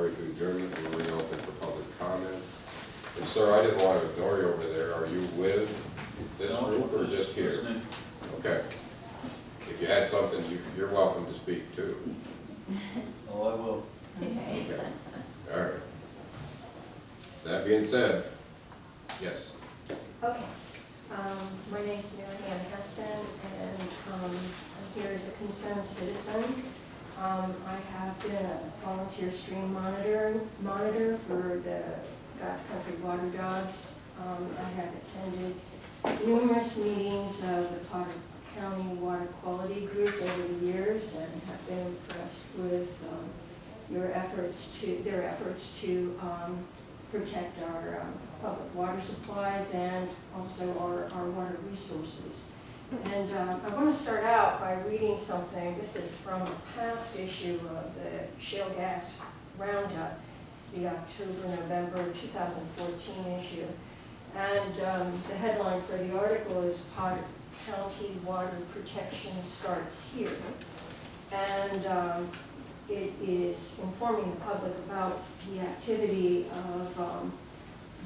prior to adjournment, we'll reopen for public comment. And sir, I didn't want to ignore you over there. Are you with this No, group or just here? listening. Okay. If you had something, you're welcome to speak too. Oh, I will. Okay. All right. That being said, yes. Okay. My name's Mary Ann Heston, and I'm here as a concerned citizen. I have been a volunteer stream monitor for the God's Country Water Dogs. I have attended numerous meetings of the Potter County Water Quality Group over the years, and have been impressed with their efforts to protect our public water supplies and also our water resources. And I want to start out by reading something. This is from a past issue of the Shale Gas Roundup. It's the October-November 2014 issue. And the headline for the article is Potter County Water Protection Starts Here. And it is informing the public about the activity of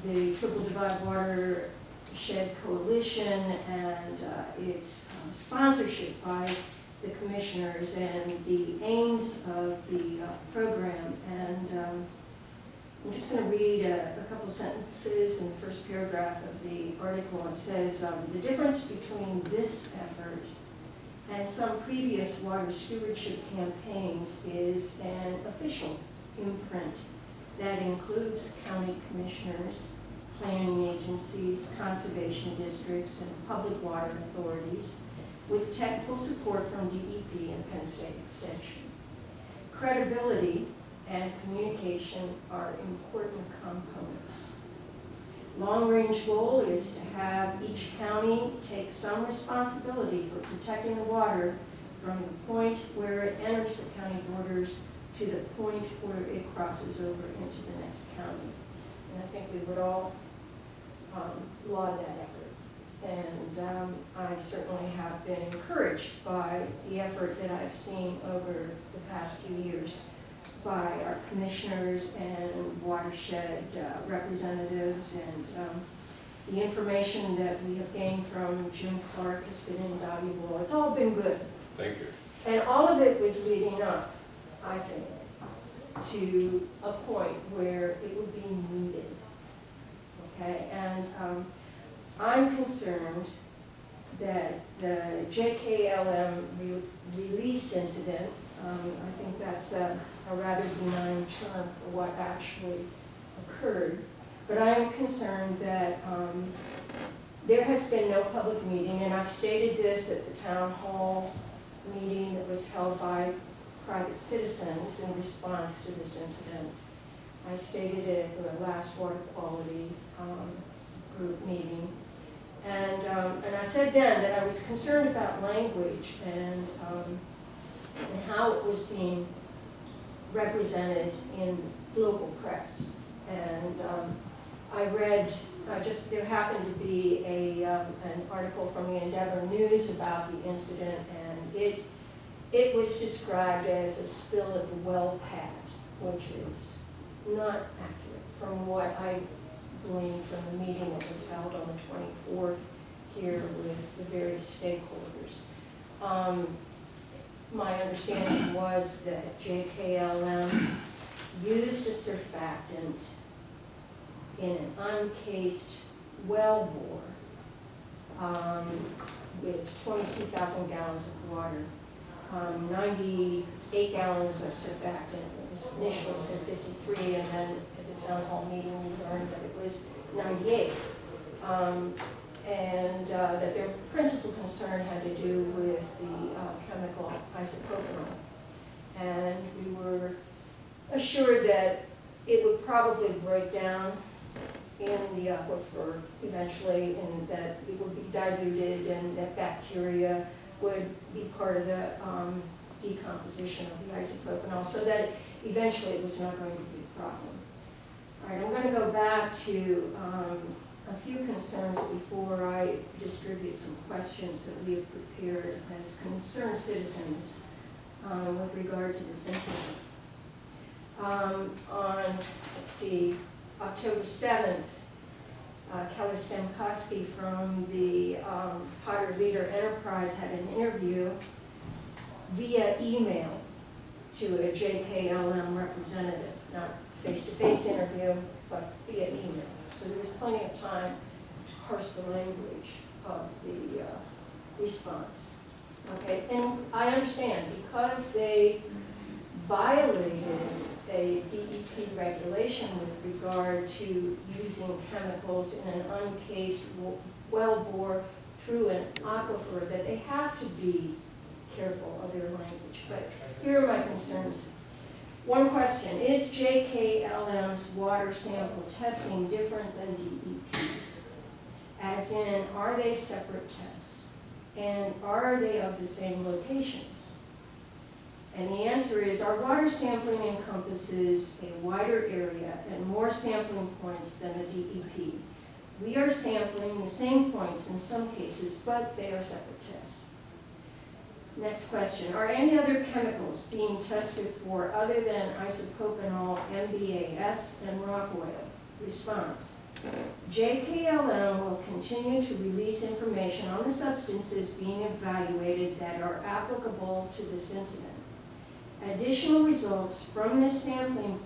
the Triple Divide Watershed Coalition and its sponsorship by the commissioners and the aims of the program. And I'm just going to read a couple sentences in the first paragraph of the article. It says, the difference between this effort and some previous water stewardship campaigns is an official imprint that includes county commissioners, planning agencies, conservation districts, and public water authorities, with technical support from DEP and Penn State Extension. Credibility and communication are important components. Long-range goal is to have each county take some responsibility for protecting the water from the point where it enters the county borders to the point where it crosses over into the next county. And I think we would all laud that effort. And I certainly have been encouraged by the effort that I've seen over the past few years by our commissioners and watershed representatives, and the information that we have gained from Jim Clark has been invaluable. It's all been good. Thank you. And all of it was leading up, I think, to a point where it would be needed. Okay, and I'm concerned that the JKLM release incident, I think that's a rather benign term for what actually occurred, but I am concerned that there has been no public meeting, and I've stated this at the town hall meeting that was held by private citizens in response to this incident. I stated it at the last water quality group meeting. And I said then that I was concerned about language and how it was being represented in local press. And I read, there happened to be an article from the Endeavor News about the incident, and it was described as a spill at the well pad, which is not accurate from what I gleaned from the meeting that was held on the 24th here with the various stakeholders. My understanding was that JKLM used a surfactant in an uncased well bore with 22,000 gallons of water. 98 gallons of surfactant. It was initially said 53, and then at the town hall meeting we learned that it was 98. And that their principal concern had to do with the chemical isopropanol. And we were assured that it would probably break down in the aquifer eventually, and that it would be diluted, and that bacteria would be part of the decomposition of the isopropanol, so that eventually it was not going to be a problem. All right, I'm going to go back to a few concerns before I distribute some questions that we have prepared as concerned citizens with regard to this incident. On, let's see, October 7th, Kelly Stemkowski from the Potter Leader Enterprise had an interview via email to a JKLM representative, not face-to-face interview, but via email. So there was plenty of time to parse the language of the response. Okay, and I understand, because they violated a DEP regulation with regard to using chemicals in an uncased wellbore through an aquifer, that they have to be careful of their language. But here are my concerns. One question, is JKLM's water sample testing different than DEP's? As in, are they separate tests? And are they of the same locations? And the answer is, our water sampling encompasses a wider area and more sampling points than a DEP. We are sampling the same points in some cases, but they are separate tests. Next question, are any other chemicals being tested for other than isopropanol, MBAS, and rock oil? Response, JKLM will continue to release information on the substances being evaluated that are applicable to this incident. Additional results from this sampling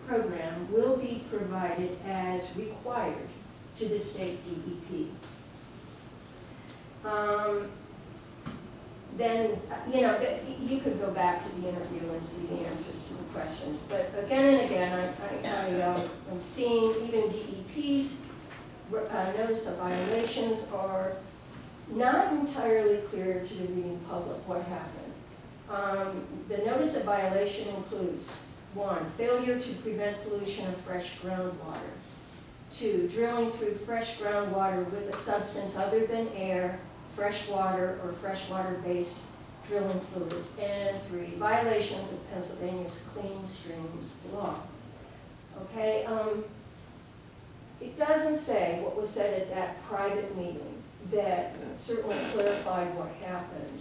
program will be provided as required to the state DEP. Then, you could go back to the interview and see the answers to the questions. But again and again, I'm seeing even DEP's notice of violations are not entirely clear to the reading public what happened. The notice of violation includes 1, failure to prevent pollution of fresh groundwater. 2, drilling through fresh groundwater with a substance other than air, fresh water, or freshwater-based drilling fluids. And 3, violations of Pennsylvania's Clean Streams Law. Okay, it doesn't say what was said at that private meeting that certainly clarified what happened,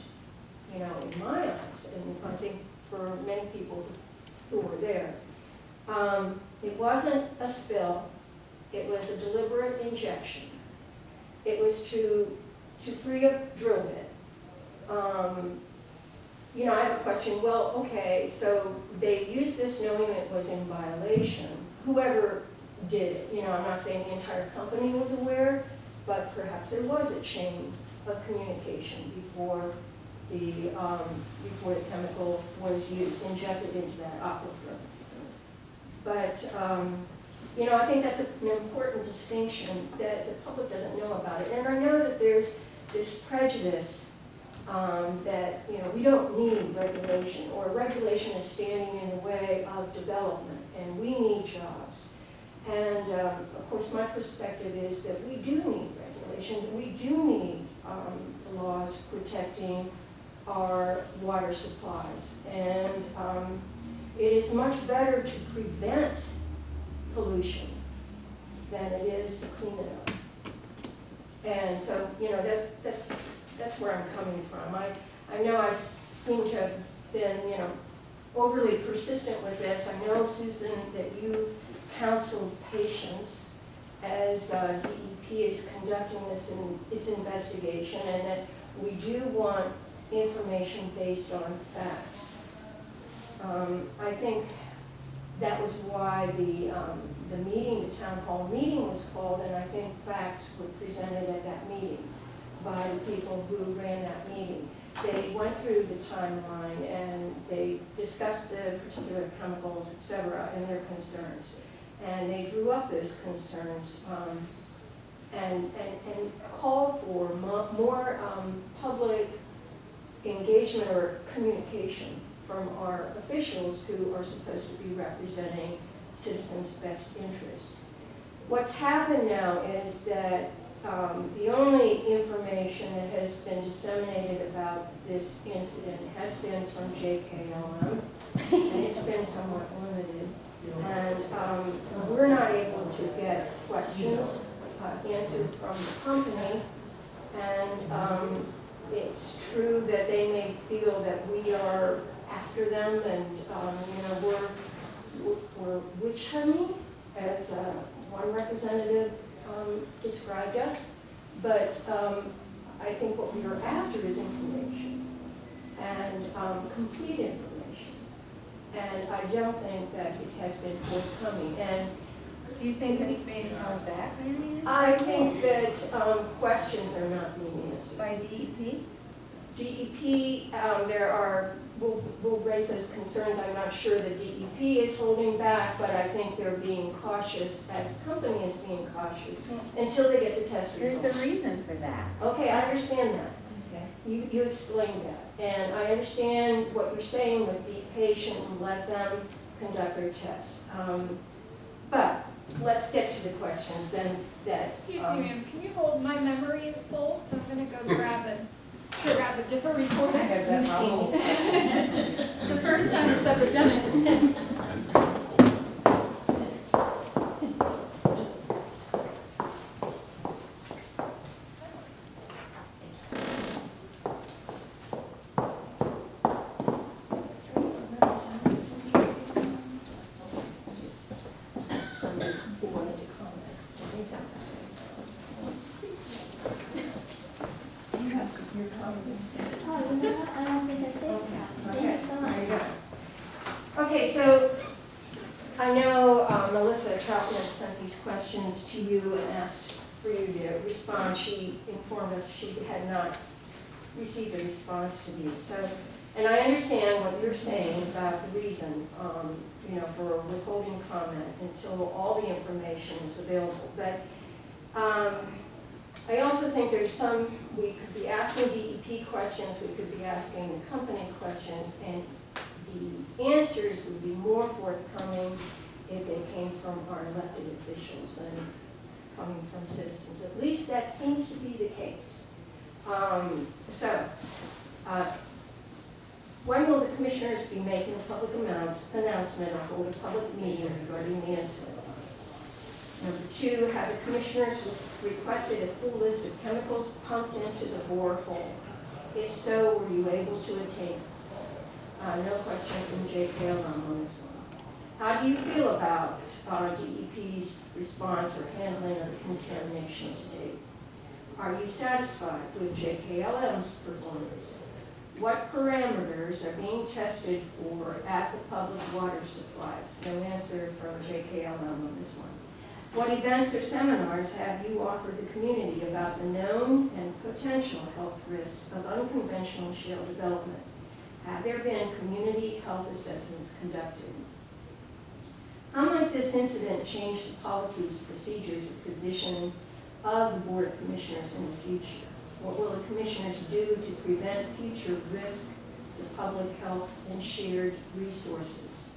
in my eyes, and I think for many people who were there. It wasn't a spill, it was a deliberate injection. It was to free up drill bit. I have a question, well, okay, so they used this knowing it was in violation. Whoever did it, I'm not saying the entire company was aware, but perhaps there was a chain of communication before the chemical was used, injected into that aquifer. But, I think that's an important distinction that the public doesn't know about it. And I know that there's this prejudice that, we don't need regulation, or regulation is standing in the way of development, and we need jobs. And of course, my perspective is that we do need regulations, we do need laws protecting our water supplies. And it is much better to prevent pollution than it is to clean it up. And so, that's where I'm coming from. I know I seem to have been, overly persistent with this. I know, Susan, that you counseled patience as DEP is conducting its investigation, and that we do want information based on facts. I think that was why the meeting, the town hall meeting was called, and I think facts were presented at that meeting by the people who ran that meeting. They went through the timeline and they discussed the particular chemicals, et cetera, and their concerns. And they drew up those concerns and called for more public engagement or communication from our officials who are supposed to be representing citizens' best interests. What's happened now is that the only information that has been disseminated about this incident has been from JKLM, and it's been somewhat limited. And we're not able to get questions answered from the company, and it's true that they may feel that we are after them, and witch honey, as one representative described us, but I think what we are after is information, and complete information. And I don't think that it has been forthcoming. And Do you think it's being held back, maybe? I think that questions are not being answered. By DEP? DEP, will raise those concerns. I'm not sure that DEP is holding back, but I think they're being cautious, as the company is being cautious, until they get the test results. There's a reason for that. Okay, I understand that. Okay. You explained that. And I understand what you're saying with be patient and let them conduct their tests. But let's get to the questions then. Excuse me, ma'am, can you hold, my memory is full, so I'm gonna go grab a different recording. You've seen these questions. It's the first time it's ever done it. Okay, so I know Melissa Troutman sent these questions to you and asked for you to respond. She informed us she had not received a response to these. So, and I understand what you're saying about the reason, for withholding comment until all the information is available. But I also think there's we could be asking DEP questions, we could be asking the company questions, and the answers would be more forthcoming if they came from our elected officials than coming from citizens. At least that seems to be the case. When will the commissioners be making a public announcement or hold a public meeting regarding the incident? Number 2, have the commissioners requested a full list of chemicals pumped into the borehole? If so, were you able to attain? No question from JKLM on this one. How do you feel about DEP's response or handling of the contamination to date? Are you satisfied with JKLM's performance? What parameters are being tested for at the public water supplies? No answer from JKLM on this one. What events or seminars have you offered the community about the known and potential health risks of unconventional shale development? Have there been community health assessments conducted? How might this incident change the policies, procedures, and position of the Board of Commissioners in the future? What will the commissioners do to prevent future risk to public health and shared resources?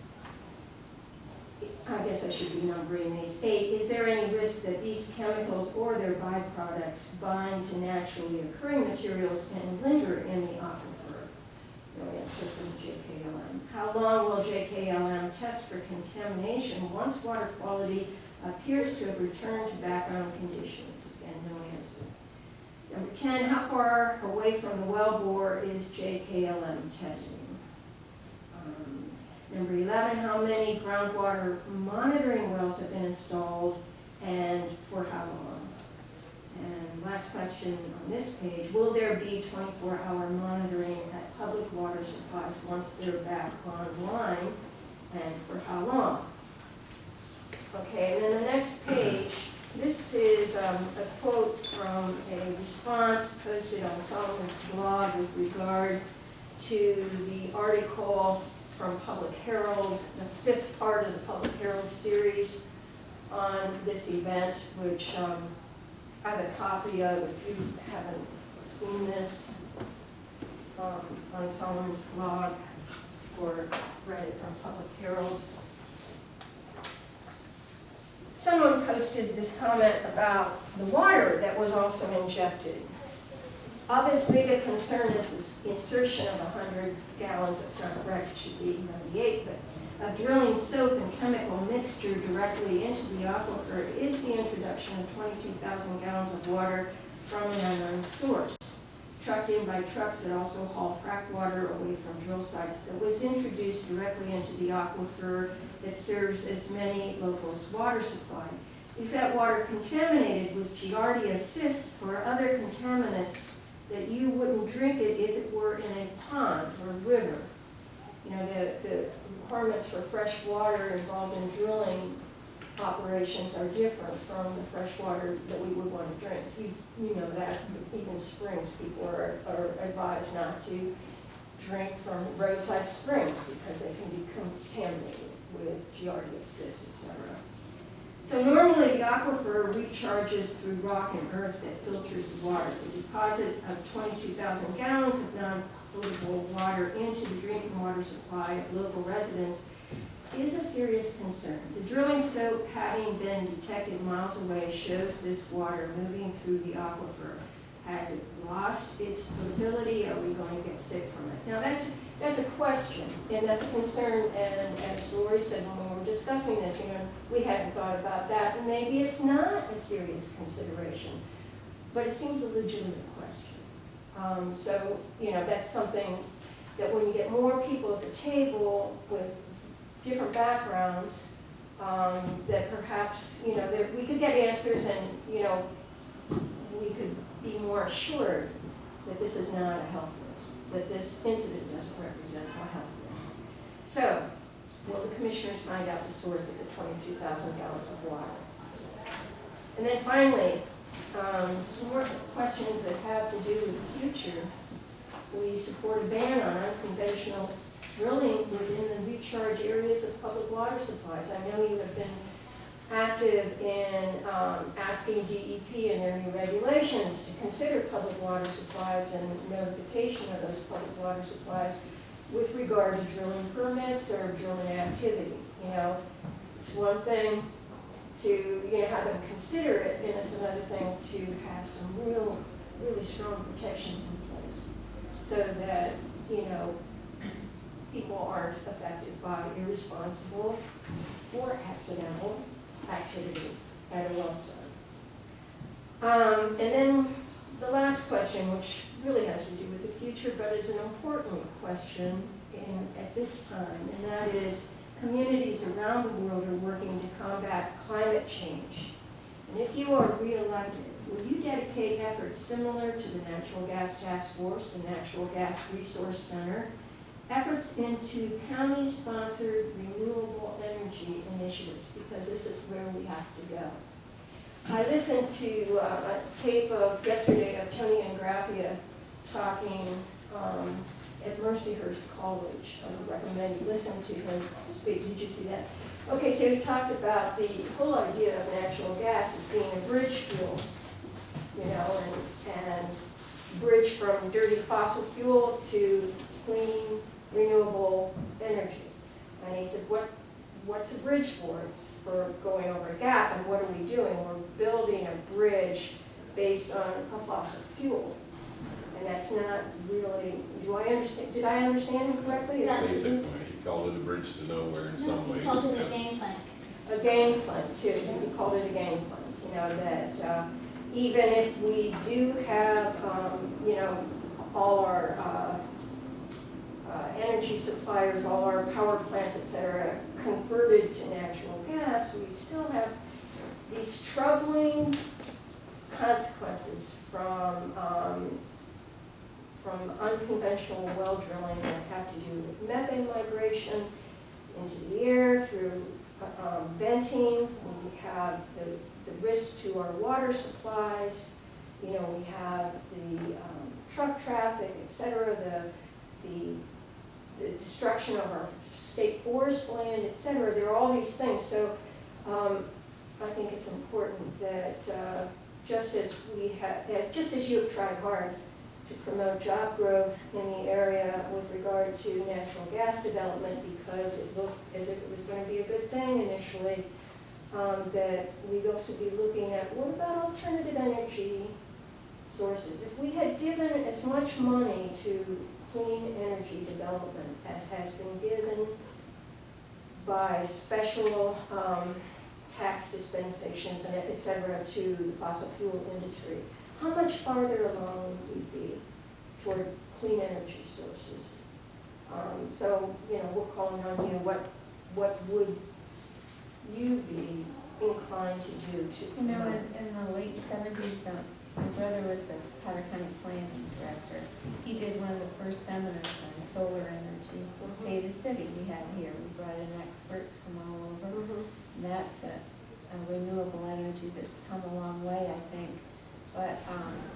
I guess I should be numbering these. 8, is there any risk that these chemicals or their byproducts bind to naturally occurring materials and linger in the aquifer? No answer from JKLM. How long will JKLM test for contamination once water quality appears to have returned to background conditions? Again, no answer. Number 10, how far away from the wellbore is JKLM testing? Number 11, how many groundwater monitoring wells have been installed and for how long? And last question on this page, will there be 24-hour monitoring at public water supplies once they're back online, and for how long? Okay, and then the next page, this is a quote from a response posted on Solomon's blog with regard to the article from Public Herald, the 5th part of the Public Herald series on this event, which I have a copy of if you haven't seen this on Solomon's blog or read it from Public Herald. Someone posted this comment about the water that was also injected. Of as big a concern as this insertion of 100 gallons, that's not correct, it should be 98, but of drilling soap and chemical mixture directly into the aquifer is the introduction of 22,000 gallons of water from an unknown source. trucked in by trucks that also haul frack water away from drill sites, that was introduced directly into the aquifer that serves as many locals' water supply. Is that water contaminated with Giardia cysts or other contaminants that you wouldn't drink it if it were in a pond or river? You know, the requirements for fresh water involved in drilling operations are different from the fresh water that we would want to drink. You know that, even springs, people are advised not to drink from roadside springs because they can be contaminated with Giardia cysts, etc. So normally the aquifer recharges through rock and earth that filters the water. The deposit of 22,000 gallons of non-potable water into the drinking water supply of local residents is a serious concern. The drilling soap, having been detected miles away, shows this water moving through the aquifer. Has it lost its potability? Are we going to get sick from it? Now that's a question, and that's a concern, and as Lori said when we were discussing this, you know, we hadn't thought about that, and maybe it's not a serious consideration, but it seems a legitimate question. So, you know, that's something that when you get more people at the table with different backgrounds, that perhaps, you know, that we could get answers and, you know, we could be more assured that this is not a health risk, that this incident doesn't represent a health risk. So, will the commissioners find out the source of the 22,000 gallons of water? And then finally, some more questions that have to do with the future. We support a ban on unconventional drilling within the recharge areas of public water supplies. I know you have been active in asking DEP and their new regulations to consider public water supplies and notification of those public water supplies with regard to drilling permits or drilling activity. You know, it's one thing to, you know, have them consider it, and it's another thing to have some really strong protections in place so that, you know, people aren't affected by irresponsible or accidental activity at a well site. And then the last question, which really has to do with the future, but is an important question at this time, and that is communities around the world are working to combat climate change. And if you are re-elected, will you dedicate efforts similar to the Natural Gas Task Force and Natural Gas Resource Center, efforts into county-sponsored renewable energy initiatives, because this is where we have to go. I listened to a tape of yesterday of Tony Angraffia talking at Mercyhurst College. I would recommend you listen to him speak. Did you see that? Okay, so he talked about the whole idea of natural gas as being a bridge fuel, you know, and bridge from dirty fossil fuel to clean, renewable energy. And he said, what's a bridge for? It's for going over a gap, and what are we doing? We're building a bridge based on a fossil fuel. And that's not really, did I understand him correctly? Yeah. Basically, he called it a bridge to nowhere in some ways. He called it a because- game plan. A game plan, too. He called it a game plan. You know, that even if we do have, you know, all our energy suppliers, all our power plants, et cetera, converted to natural gas, we still have these troubling consequences from unconventional well drilling that have to do with methane migration into the air through venting. We have the risk to our water supplies. You know, we have the truck traffic, et cetera, the destruction of our state forest land, et cetera. There are all these things. So I think it's important that just as you have tried hard to promote job growth in the area with regard to natural gas development, because it looked as if it was going to be a good thing initially, that we'd also be looking at what about alternative energy sources. If we had given as much money to clean energy development as has been given by special tax dispensations and et cetera to the fossil fuel industry, how much farther along would we be? toward clean energy sources. So, you know, we're calling on you, what would you be inclined to do to? You know, in the late seventies, my brother was a Powder County planning director. He did one of the first seminars on solar energy. Data City we had here, we brought in experts from all over. Mhm. And that's a renewable energy that's come a long way, I think. But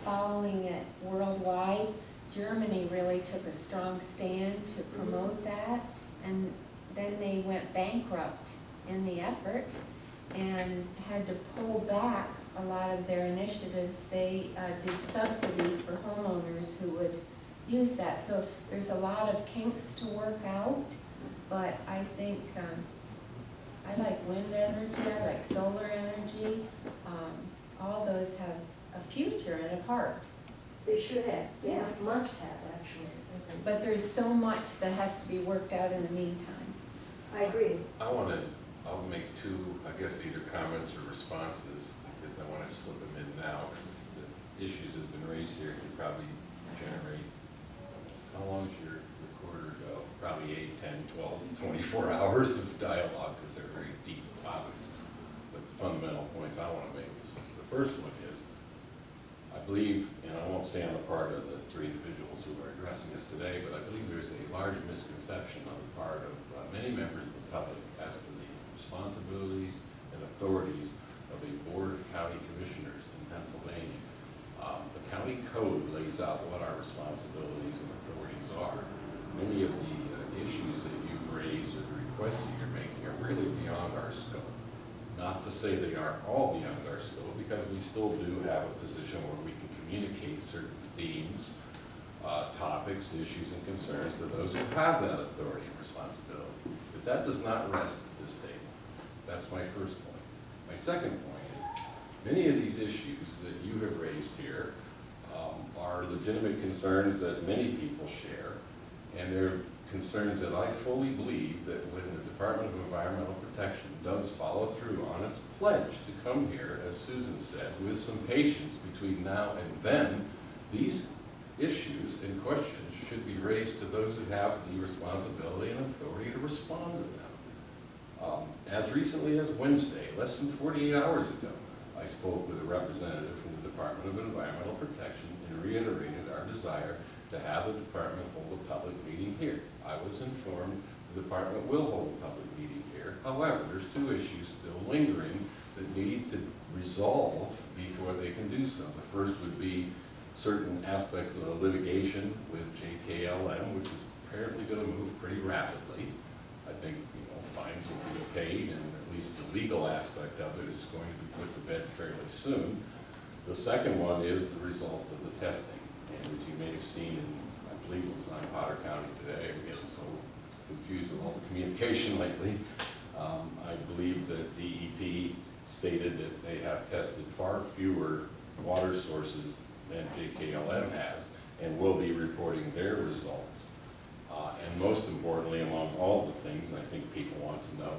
following it worldwide, Germany really took a strong stand to promote that, and then they went bankrupt in the effort and had to pull back a lot of their initiatives. They did subsidies for homeowners who would use that. So there's a lot of kinks to work out, but I think I like wind energy, I like solar energy. All those have a future and a part. They should have, Yes. must have, actually, I think. But there's so much that has to be worked out in the meantime. I agree. I'll make two, I guess, either comments or responses, because I want to slip them in now, because the issues that have been raised here could probably generate, how long is your recorder go? Probably 8, 10, 12, 24 hours of dialogue, because they're very deep topics. But the fundamental points I want to make is, the first one is, I believe, and I won't say on the part of the three individuals who are addressing us today, but I believe there's a large misconception on the part of many members of the public as to the responsibilities and authorities of a board of county commissioners in Pennsylvania. The county code lays out what our responsibilities and authorities are. Many of the issues that you've raised or the requests that you're making are really beyond our scope. Not to say they aren't all beyond our scope, because we still do have a position where we can communicate certain themes, topics, issues, and concerns to those who have that authority and responsibility. But that does not rest at this table. That's my first point. My second point is, many of these issues that you have raised here are legitimate concerns that many people share, and they're concerns that I fully believe that when the Department of Environmental Protection does follow through on its pledge to come here, as Susan said, with some patience between now and then, these issues and questions should be raised to those who have the responsibility and authority to respond to them. As recently as Wednesday, less than 48 hours ago, I spoke with a representative from the Department of Environmental Protection and reiterated our desire to have the department hold a public meeting here. I was informed the department will hold a public meeting here. However, there's two issues still lingering that need to resolve before they can do so. The first would be certain aspects of the litigation with JKLM, which is apparently going to move pretty rapidly. I think, fines will be paid, and at least the legal aspect of it is going to be put to bed fairly soon. The second one is the results of the testing, and which you may have seen in, I believe it was on Potter County today. I'm getting so confused with all the communication lately. I believe that DEP stated that they have tested far fewer water sources than JKLM has, and will be reporting their results. And most importantly, among all the things I think people want to know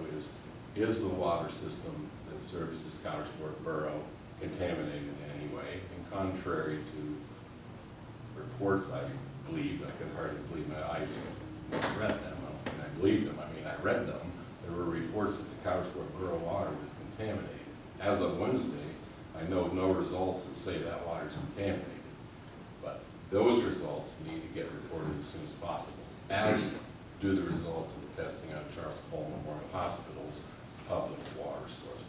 is the water system that services Coudersport Borough contaminated in any way? And contrary to reports I believed, I could hardly believe my eyes when I read them. And I believed them, I read them. There were reports that the Coudersport Borough water was contaminated. As of Wednesday, I know of no results that say that water is contaminated. But those results need to get reported as soon as possible, as do the results of the testing on Charles Cole Memorial Hospital's public water source.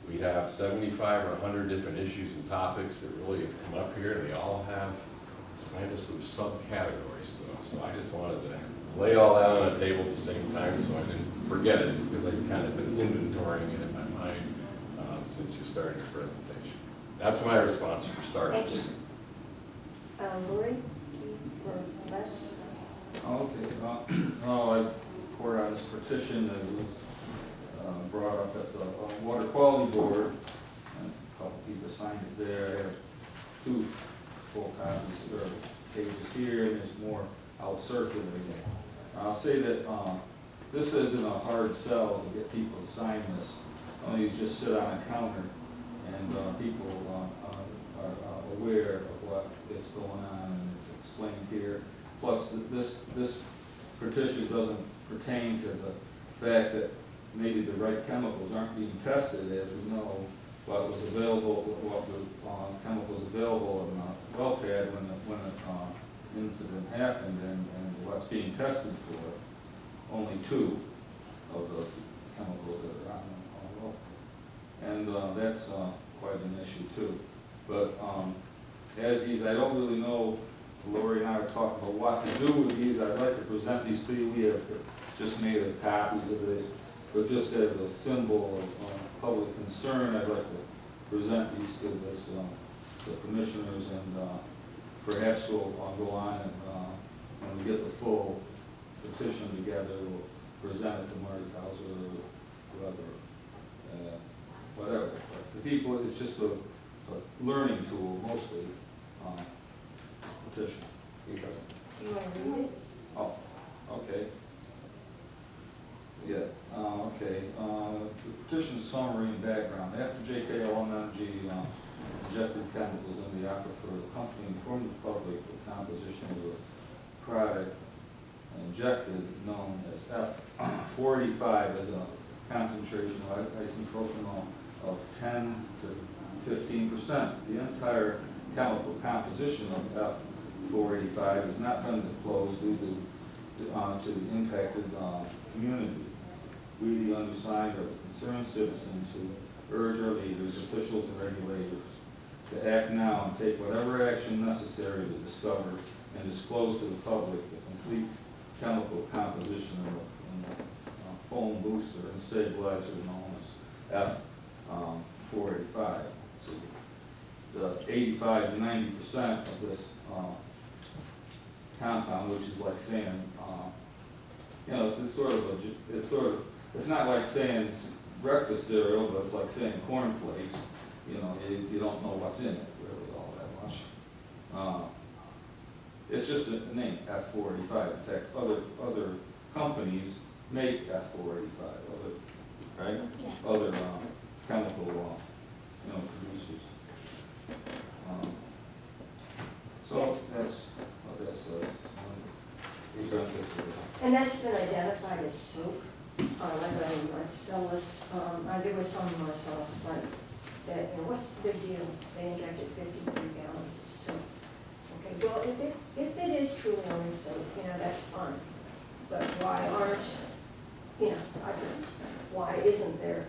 We have 75 or 100 different issues and topics that really have come up here. They all have kind of some subcategories to them. So I just wanted to lay all that on the table at the same time so I didn't forget it, because I've kind of been inventorying it in my mind since you started your presentation. That's my response for starters. Thank you. Lori, or Les? Okay, I poured out this petition that was brought up at the Water Quality Board, and a couple people signed it there. I have 2 full copies, or pages here, and there's more out circulating. I'll say that this isn't a hard sell to get people to sign this. All these just sit on a counter, and people are aware of what is going on, and it's explained here. Plus, this petition doesn't pertain to the fact that maybe the right chemicals aren't being tested, as we know, what was available, what the chemicals available in the well pad when the incident happened, and what's being tested for, only 2 of the chemicals that are on the well. And that's quite an issue too. But I don't really know, Lori and I are talking about what to do with these. I'd like to present these to you. We have just made copies of this, but just as a symbol of public concern, I'd like to present these to the commissioners, and perhaps we'll go on and when we get the full petition together, we'll present it to Marty Bowser or whoever, whatever. But the people, it's just a learning tool mostly, petition. Okay. Do you want to read it? Oh, okay. Yeah, okay. The petition summary and background. After JKLMG injected chemicals in the aquifer, the company informed the public the composition of the product injected, known as F485, as a concentration of isopropanol of 10 to 15%. The entire chemical composition of F485 has not been disclosed due to the impacted community. We, the undersigned, are concerned citizens who urge our leaders, officials, and regulators to act now and take whatever action necessary to discover and disclose to the public the complete chemical composition of the foam booster and stabilizer known as F485. So the 85 to 90% of this compound, which is like saying, it's not like saying it's breakfast cereal, but it's like saying cornflakes. You don't know what's in it really all that much. It's just a name, F485. In fact, other companies make F485, right? Yeah. Other chemical producers. So that's what that says. And that's been identified as soap, like on Marcellus, there was some Marcellus site that, what's the big deal? They injected 53 gallons of soap. Okay, well, if it is truly only soap, that's fine. But why aren't, why isn't there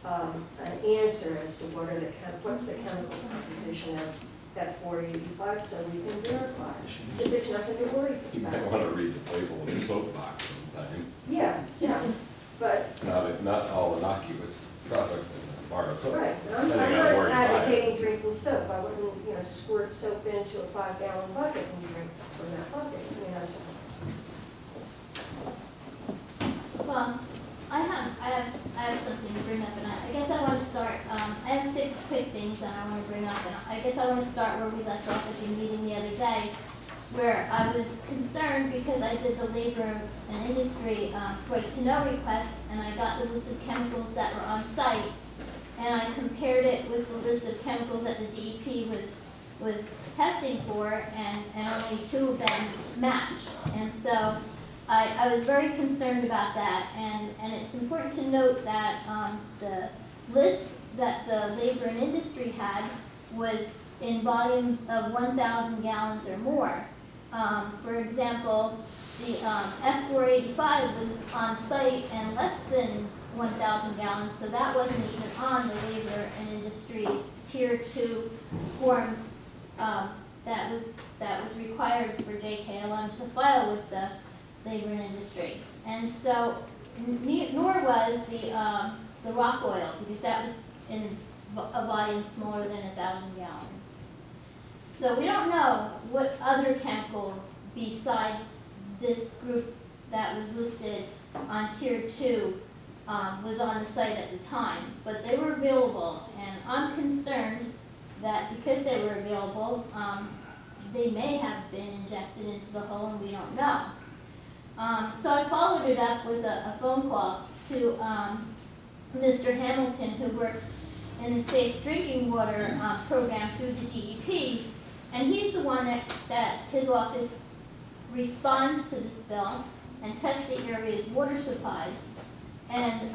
an answer as to what's the chemical composition of that 485, so we can verify that there's nothing to worry You might about? want to read the label of the soapbox sometime. Yeah, but, It's not all innocuous products in the bar of soap. right, and I'm Depending on not where you buy it. advocating drinking soap. I wouldn't, squirt soap into a 5-gallon bucket and drink from that bucket. Well, I have something to bring up, and I guess I want to start, I have 6 quick things that I want to bring up, and I guess I want to start where we left off at the meeting the other day, where I was concerned because I did the labor and industry right to know request, and I got the list of chemicals that were on site, and I compared it with the list of chemicals that the DEP was testing for, and only 2 of them matched, and so I was very concerned about that, and it's important to note that the list that the labor and industry had was in volumes of 1,000 gallons or more. For example, the F485 was on site and less than 1,000 gallons, so that wasn't even on the labor and industry's tier 2 form that was required for JKLM to file with the labor and industry. And so, nor was the rock oil, because that was in a volume smaller than 1,000 gallons. So we don't know what other chemicals besides this group that was listed on tier 2 was on the site at the time, but they were available, and I'm concerned that because they were available, they may have been injected into the hole and we don't know. So I followed it up with a phone call to Mr. Hamilton, who works in the Safe Drinking Water program through the DEP, And he's the one that his office responds to the spill and tests the area's water supplies. And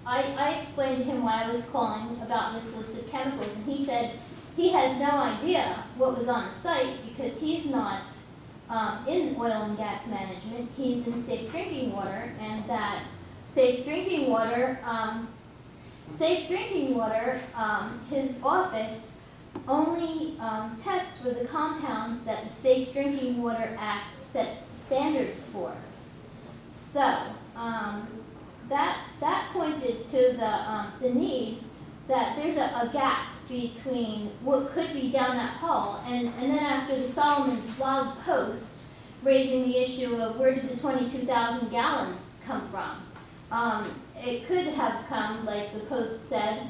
I explained to him why I was calling about this list of chemicals, and he said he has no idea what was on the site because he's not in oil and gas management. He's in safe drinking water, and that safe drinking water, his office only tests for the compounds that the Safe Drinking Water Act sets standards for. So that pointed to the need that there's a gap between what could be down that hall, and then after the Solomon's blog post raising the issue of where did the 22,000 gallons come from, it could have come, like the post said,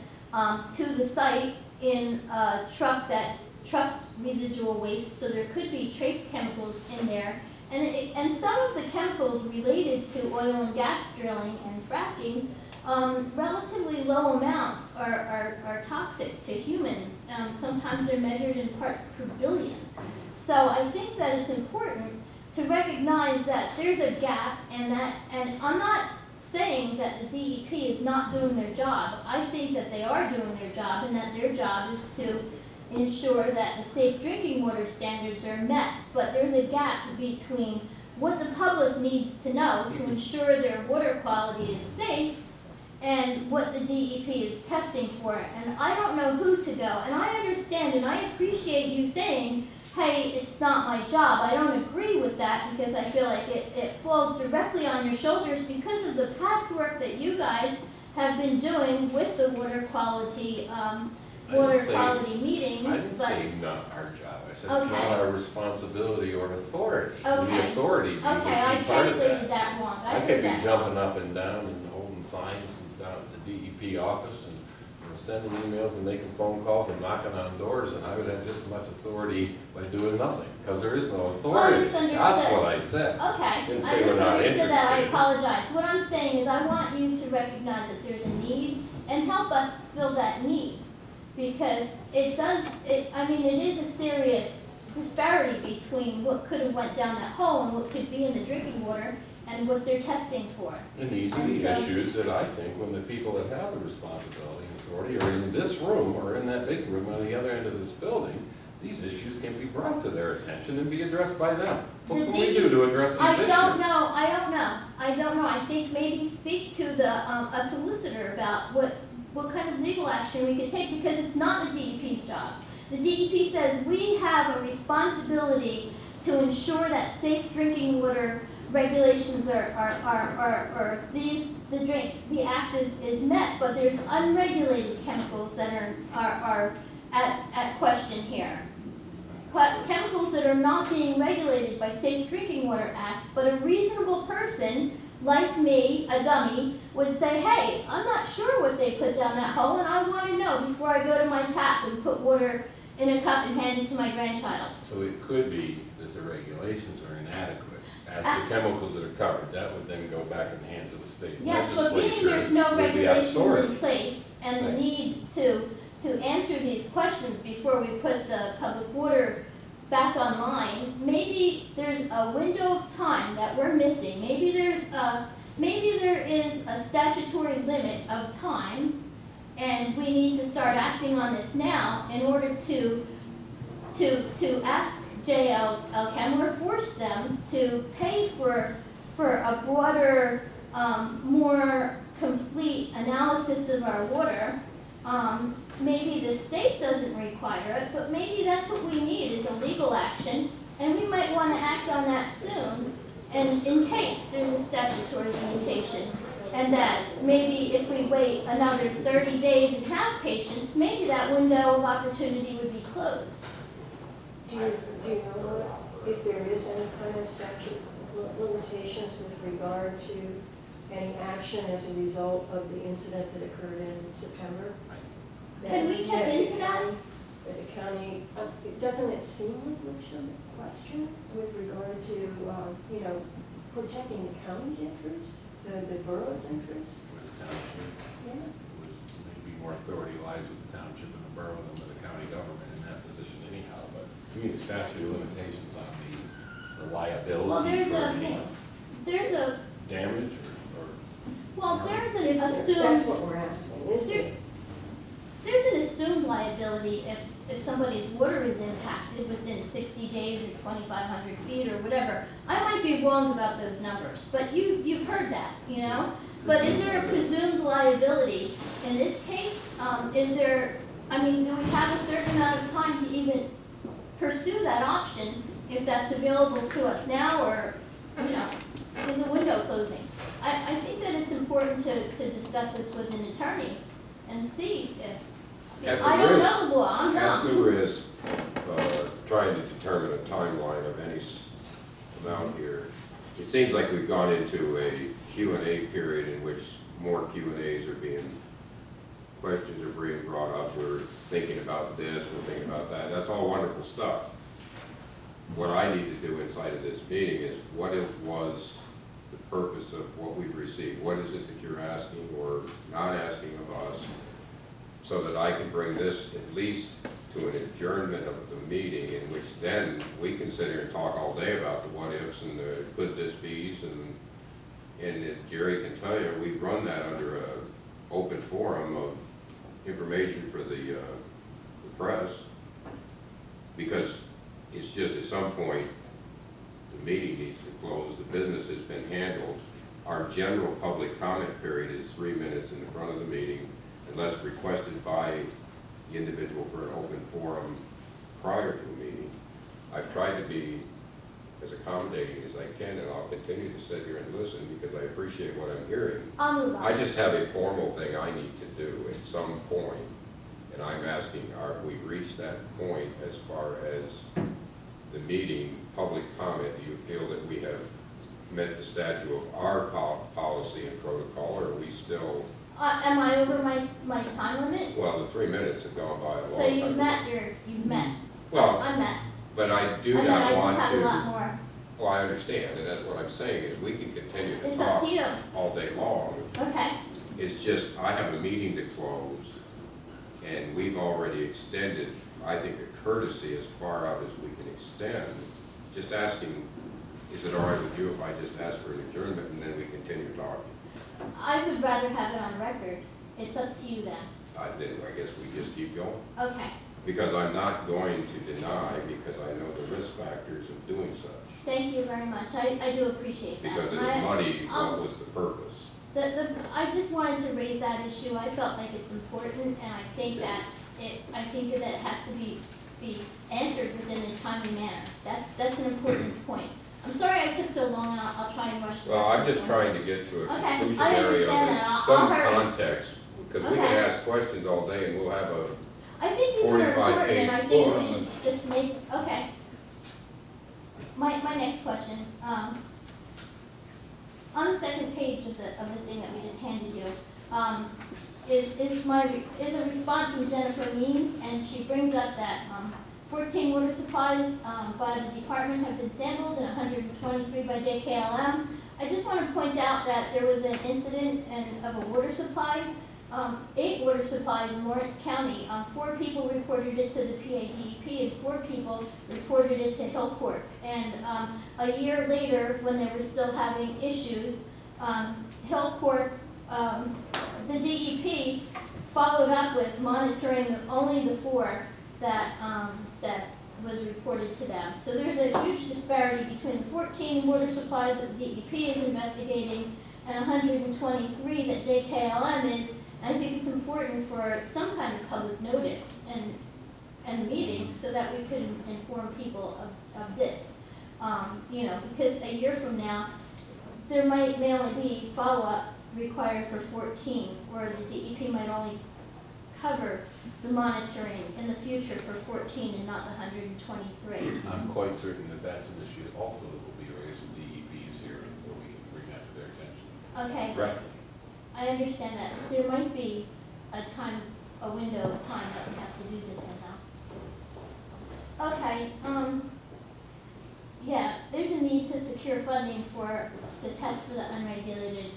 to the site in a truck that trucked residual waste, so there could be trace chemicals in there. And some of the chemicals related to oil and gas drilling and fracking, relatively low amounts are toxic to humans. Sometimes they're measured in parts per billion. So I think that it's important to recognize that there's a gap, and I'm not saying that the DEP is not doing their job. I think that they are doing their job, and that their job is to ensure that the safe drinking water standards are met. But there's a gap between what the public needs to know to ensure their water quality is safe and what the DEP is testing for. And I don't know who to go. And I understand and I appreciate you saying, hey, it's not my job. I don't agree with that because I feel like it falls directly on your shoulders because of the past work that you guys have been doing with the water quality meetings. I didn't but say not our job. I said it's Okay. not our responsibility or authority. Okay. The authority would okay, I be part of translated that. that wrong. I I heard could be that jumping wrong. up and down and holding signs down at the DEP office and sending emails and making phone calls and knocking on doors, and I would have just as much authority by doing nothing, because there is no authority. misunderstood. That's what I said. Okay, Didn't I say we're not misunderstood that, I interested. apologize. What I'm saying is I want you to recognize that there's a need and help us fill that need. Because it is a serious disparity between what could have went down that hole and what could be in the drinking water and what they're testing for. And these are the And so- issues that I think when the people that have the responsibility and authority are in this room or in that big room on the other end of this building, these issues can be brought to their attention and be addressed by them. What The can we do to address these I issues? don't know. I think maybe speak to a solicitor about what kind of legal action we could take, because it's not the DEP's job. The DEP says we have a responsibility to ensure that safe drinking water regulations the act is met, but there's unregulated chemicals that are at question here. Chemicals that are not being regulated by Safe Drinking Water Act, but a reasonable person like me, a dummy, would say, hey, I'm not sure what they put down that hole, and I want to know before I go to my tap and put water in a cup and hand it to my grandchild. So it could be that the regulations are inadequate as to chemicals that are covered. That would then go back in the hands of the state Yes, legislature. but being there's no with the regulations authority. in place and the Right. need to answer these questions before we put the public water back online, maybe there's a window of time that we're missing. Maybe there is a statutory limit of time, and we need to start acting on this now in order to ask JLChem or force them to pay for a broader, more complete analysis of our water. Maybe the state doesn't require it, but maybe that's what we need is a legal action, and we might want to act on that soon, and in case there's a statutory limitation. And that maybe if we wait another 30 days and have patience, maybe that window of opportunity would be closed. Do you know if there is any kind of statute limitations with regard to any action as a result of the incident that occurred in September? Can we check into that? That the county, doesn't it seem like a legitimate question with regard to, protecting the county's interests, the borough's interests? With the township, Yeah. maybe more authority lies with the township and the borough than with the county government in that position anyhow. You mean the statute of limitations on the liability Well, for there's a, the damage or? well, there's an Is there? That's assumed, what we're asking, is there, it? there's an assumed liability if somebody's water is impacted within 60 days or 2,500 feet or whatever. I might be wrong about those numbers, but you've heard that, you know? But is there a presumed liability in this case? Is there, I mean, do we have a certain amount of time to even pursue that option if that's available to us now, or, you know, is a window closing? I think that it's important to discuss this with an attorney and see At the I don't risk- know the law, I'm At the dumb. risk, trying to determine a timeline of any amount here, it seems like we've gone into a Q&A period in which more Q&As are being, questions are being brought up, we're thinking about this, we're thinking about that, that's all wonderful stuff. What I need to do inside of this meeting is, what if was the purpose of what we've received? What is it that you're asking or not asking of us? So that I can bring this at least to an adjournment of the meeting, in which then we can sit here and talk all day about the what ifs and the could this be's, and Jerry can tell you, we run that under a open forum of information for the press, because it's just at some point, the meeting needs to close, the business has been handled. Our general public comment period is 3 minutes in the front of the meeting, unless requested by the individual for an open forum prior to a meeting. I've tried to be as accommodating as I can, and I'll continue to sit here and listen because I appreciate what I'm hearing. I'll move on. I just have a formal thing I need to do at some point, and I'm asking, are we reached that point as far as the meeting, public comment? Do you feel that we have met the statute of our policy and protocol, or are we still? Am I over my time limit? Well, the 3 minutes have gone by a long time. So you've met. Well, I'm met. but I do And then I not do want have a lot to, more. well, I understand, and that's what I'm saying, is we can continue to It's up talk to you. all day long. Okay. It's just, I have a meeting to close, and we've already extended, I think, a courtesy as far out as we can extend. Just asking, is it all right with you if I just ask for an adjournment and then we continue talking? I would rather have it on record. It's up to you then. I guess we just keep going. Okay. Because I'm not going to deny, because I know the risk factors of doing such. Thank you very much. I do appreciate that. Because it I- is money, what I'll- was the purpose? I just wanted to raise that issue. I felt like it's important, and I think that it has to be answered within a timely manner. That's an important point. I'm sorry I took so long, and I'll try and rush the Well, rest I'm of just it. trying to get to a Okay, I conclusion area understand that. of I'll some hurry. context. Because we can Okay. ask questions all day and we'll have a, I think these are 45 important, and I page think we book. should just make, okay. My next question, on the second page of the thing that we just handed you, is a response from Jennifer Means, and she brings up that, 14 water supplies, by the department have been sampled and 123 by JKLM. I just want to point out that there was an incident of a water supply, 8 water supplies in Lawrence County. 4 people reported it to the PADEP and 4 people reported it to Hillcourt. And a year later, when they were still having issues, Hillcourt, the DEP followed up with monitoring only the 4 that was reported to them. So there's a huge disparity between the 14 water supplies that the DEP is investigating and 123 that JKLM is. I think it's important for some kind of public notice and meeting so that we could inform people of this. Because a year from now, there may only be follow-up required for 14, or the DEP might only cover the monitoring in the future for 14 and not the 123. I'm quite certain that that's an issue also that will be raised with DEP's here, and where we can bring that to their attention. Okay, right. I understand that. There might be a window of time that we have to do this in now. Okay, yeah, there's a need to secure funding for the test for the unregulated,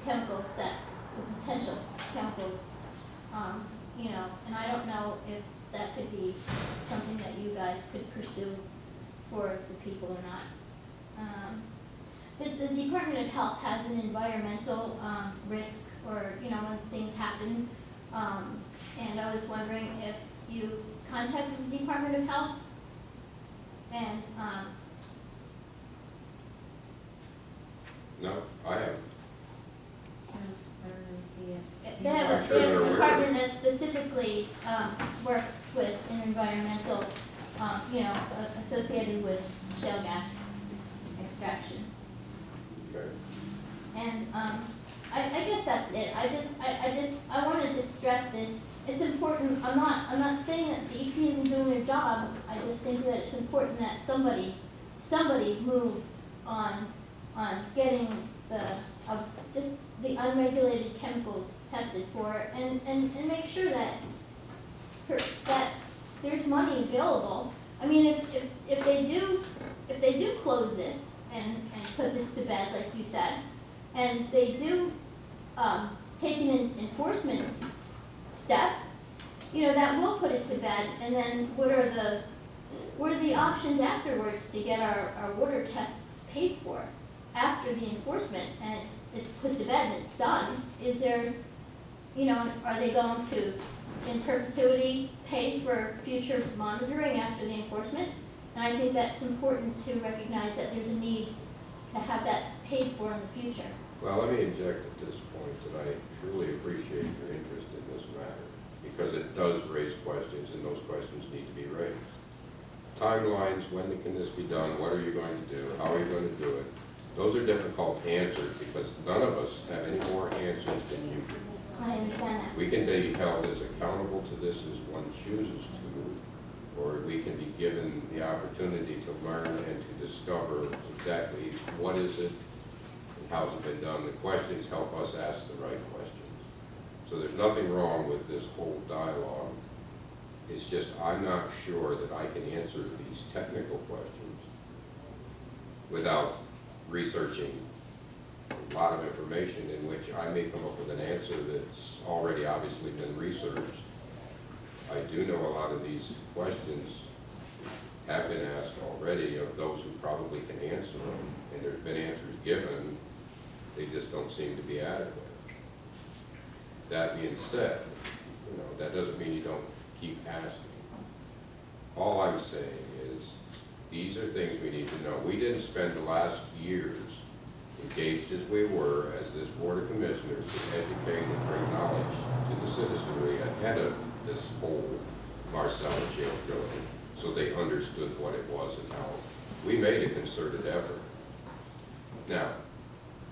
chemicals the potential chemicals, and I don't know if that could be something that guys could pursue for the people or not. The Department of Health has an environmental risk, or, you know, when things happen. And I was wondering if you contacted the Department of Health? And, No, I haven't. I don't know, see it. they have I'm sure they're a aware. department that specifically works with an environmental, you know, associated with shale gas extraction. Okay. And I guess that's it. I wanted to stress that it's important. I'm not saying that the EP isn't doing their job. I just think that it's important that somebody move on getting just the unregulated chemicals tested for, and make sure that that there's money available. I mean, if they do close this and put this to bed, like you said, and they do take an enforcement step, you know, that will put it to bed. And then what are the options afterwards to get our water tests paid for after the enforcement, and it's put to bed and it's done? Is there, you know, are they going to in perpetuity pay for future monitoring after the enforcement? And I think that's important to recognize that there's a need to have that paid for in the future. Well, let me inject at this point that I truly appreciate your interest in this matter, because it does raise questions, and those questions need to be raised. Timelines, when can this be done, what are you going to do, how are you going to do it? Those are difficult answers, because none of us have any more answers than you do. I understand that. We can be held as accountable to this as one chooses to, or we can be given the opportunity to learn and to discover exactly what is it and how's it been done. The questions help us ask the right questions. So there's nothing wrong with this whole dialogue. It's just I'm not sure that I can answer these technical questions without researching a lot of information, in which I may come up with an answer that's already obviously been researched. I do know a lot of these questions have been asked already of those who probably can answer them, and there's been answers given, they just don't seem to be adequate. That being said, you know, that doesn't mean you don't keep asking. All I'm saying is, these are things we need to know. We didn't spend the last years, engaged as we were as this Board of Commissioners, to educate and bring knowledge to the citizenry ahead of this whole Marcellus Shale drilling, so they understood what it was and how. We made a concerted effort. Now,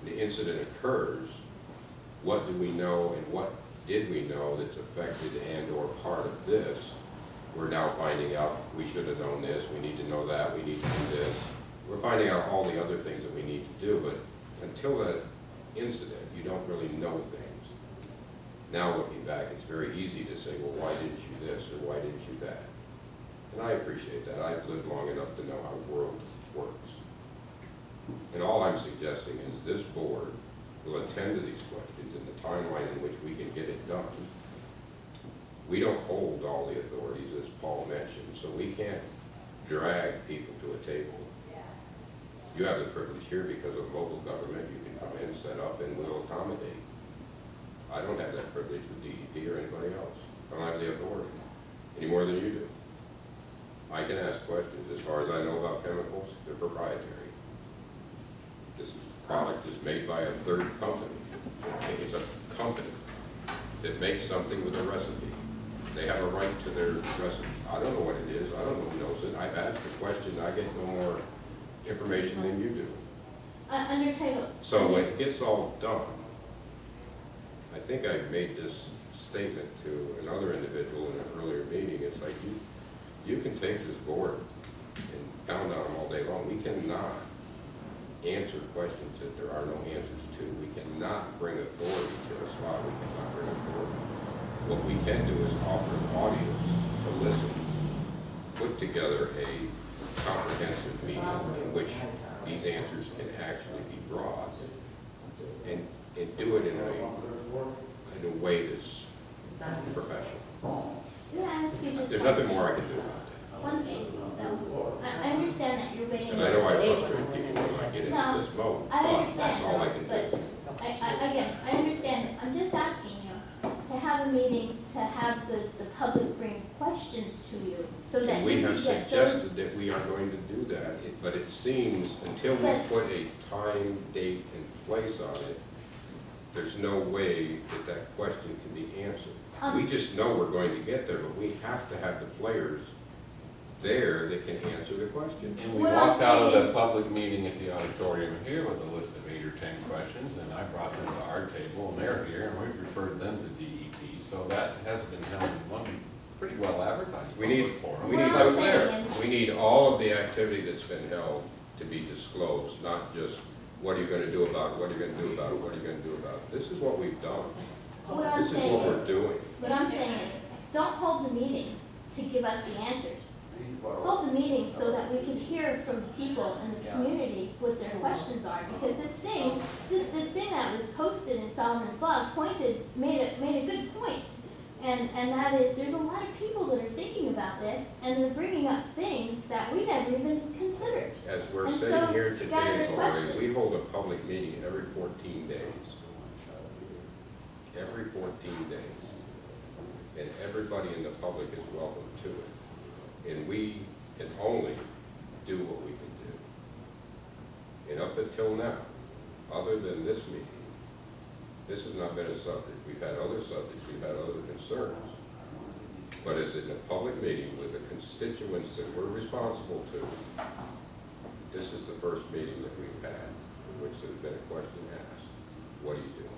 the incident occurs, what do we know and what did we know that's affected and or part of this? We're now finding out we should have known this, we need to know that, we need to do this. We're finding out all the other things that we need to do, but until that incident, you don't really know things. Now looking back, it's very easy to say, well, why didn't you this or why didn't you that? And I appreciate that. I've lived long enough to know how the world works. And all I'm suggesting is this board will attend to these questions in the timeline in which we can get it done. We don't hold all the authorities, as Paul mentioned, so we can't drag people to a table. You have the privilege here because of local government. You can come in, set up, and we'll accommodate. I don't have that privilege with DEP or anybody else. I don't have the authority, any more than you do. I can ask questions. As far as I know about chemicals, they're proprietary. This product is made by a third company. It's a company that makes something with a recipe. They have a right to their recipe. I don't know what it is. I don't know who knows it. I've asked the question. I get no more information than you do. Under title. So when it gets all done, I think I made this statement to another individual in an earlier meeting. It's like you can take this board and pound on them all day long. We cannot answer questions that there are no answers to. We cannot bring authority to a spot. We cannot bring authority. What we can do is offer an audience to listen, put together a comprehensive meeting in which these answers can actually be brought, and do it in a way that's professional. Can I ask you just There's one nothing thing? more I can do about one thing, though. I understand that you're waiting. And I know I frustrate people when I get into this mode, I but understand, that's all I can but do. again, I understand it. I'm just asking you to have a meeting, to have the public bring questions to you, so that And we you have can get those. suggested that we are going to do that, but it seems, until we But- put a time, date, and place on it, there's no way that that question can be answered. We just know we're going to get there, but we have to have the players there that can answer the question. And we What I'm walked out of saying the is- public meeting at the auditorium here with a list of 8 or 10 questions, and I brought them to our table, and they're here, and we referred them to DEP, so that has been held in one pretty well advertised We need, public forum. we What need I'm those saying there. is- We need all of the activity that's been held to be disclosed, not just what are you gonna do about it, what are you gonna do about it, what are you gonna do about it. This is what we've done. What I'm This is saying what is, we're doing. what I'm saying is, don't hold the meeting to give us the answers. Hold the meeting so that we can hear from the people in the community what their questions are, because this thing that was posted in Solomon's blog made a good point. And that is, there's a lot of people that are thinking about this, and they're bringing up things that we never even considered. As we're And sitting so, here gather today, Lori, we questions. hold a public meeting every 14 days. Every 14 days. And everybody in the public is welcome to it. And we can only do what we can do. And up until now, other than this meeting, this has not been a subject. We've had other subjects, we've had other concerns. But as in a public meeting with the constituents that we're responsible to, this is the first meeting that we've had in which there's been a question asked. What are you doing?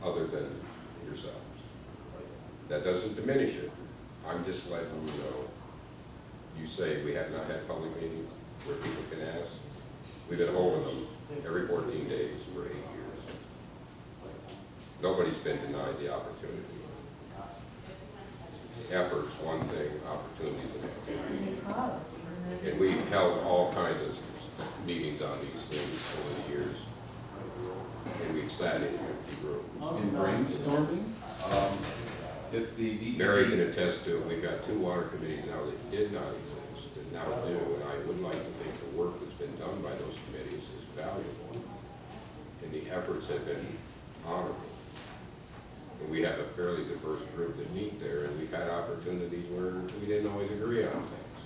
Other than yourselves. That doesn't diminish it. I'm just letting you know. You say we have not had public meetings where people can ask. We've been holding them every 14 days for 8 years. Nobody's been denied the opportunity. Effort's one thing, opportunity's another. And we've held all kinds of meetings on these things over the years. And we've sat in empty rooms. In brainstorming, if the DEP. Mary can attest to it. We've got 2 water committees now that did not exist, that now do. And I would like to think the work that's been done by those committees is valuable. And the efforts have been honorable. And we have a fairly diverse group that meet there, and we've had opportunities where we didn't always agree on things.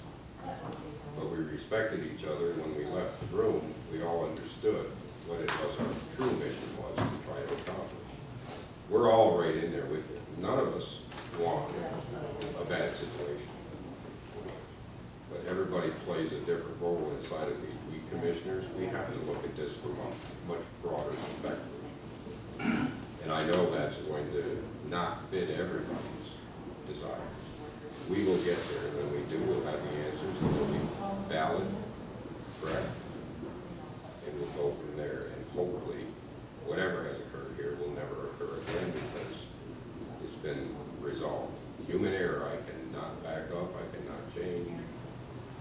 But we respected each other, and when we left the room, we all understood what it was our true mission was to try to accomplish. We're all right in there with it. None of us want a bad situation. But everybody plays a different role inside of these. We commissioners, we have to look at this from a much broader spectrum. And I know that's going to not fit everybody's desires. We will get there, and when we do, we'll have the answers, and they'll be valid, correct? And we'll go from there, and hopefully, whatever has occurred here will never occur again, because it's been resolved. Human error, I cannot back up, I cannot change.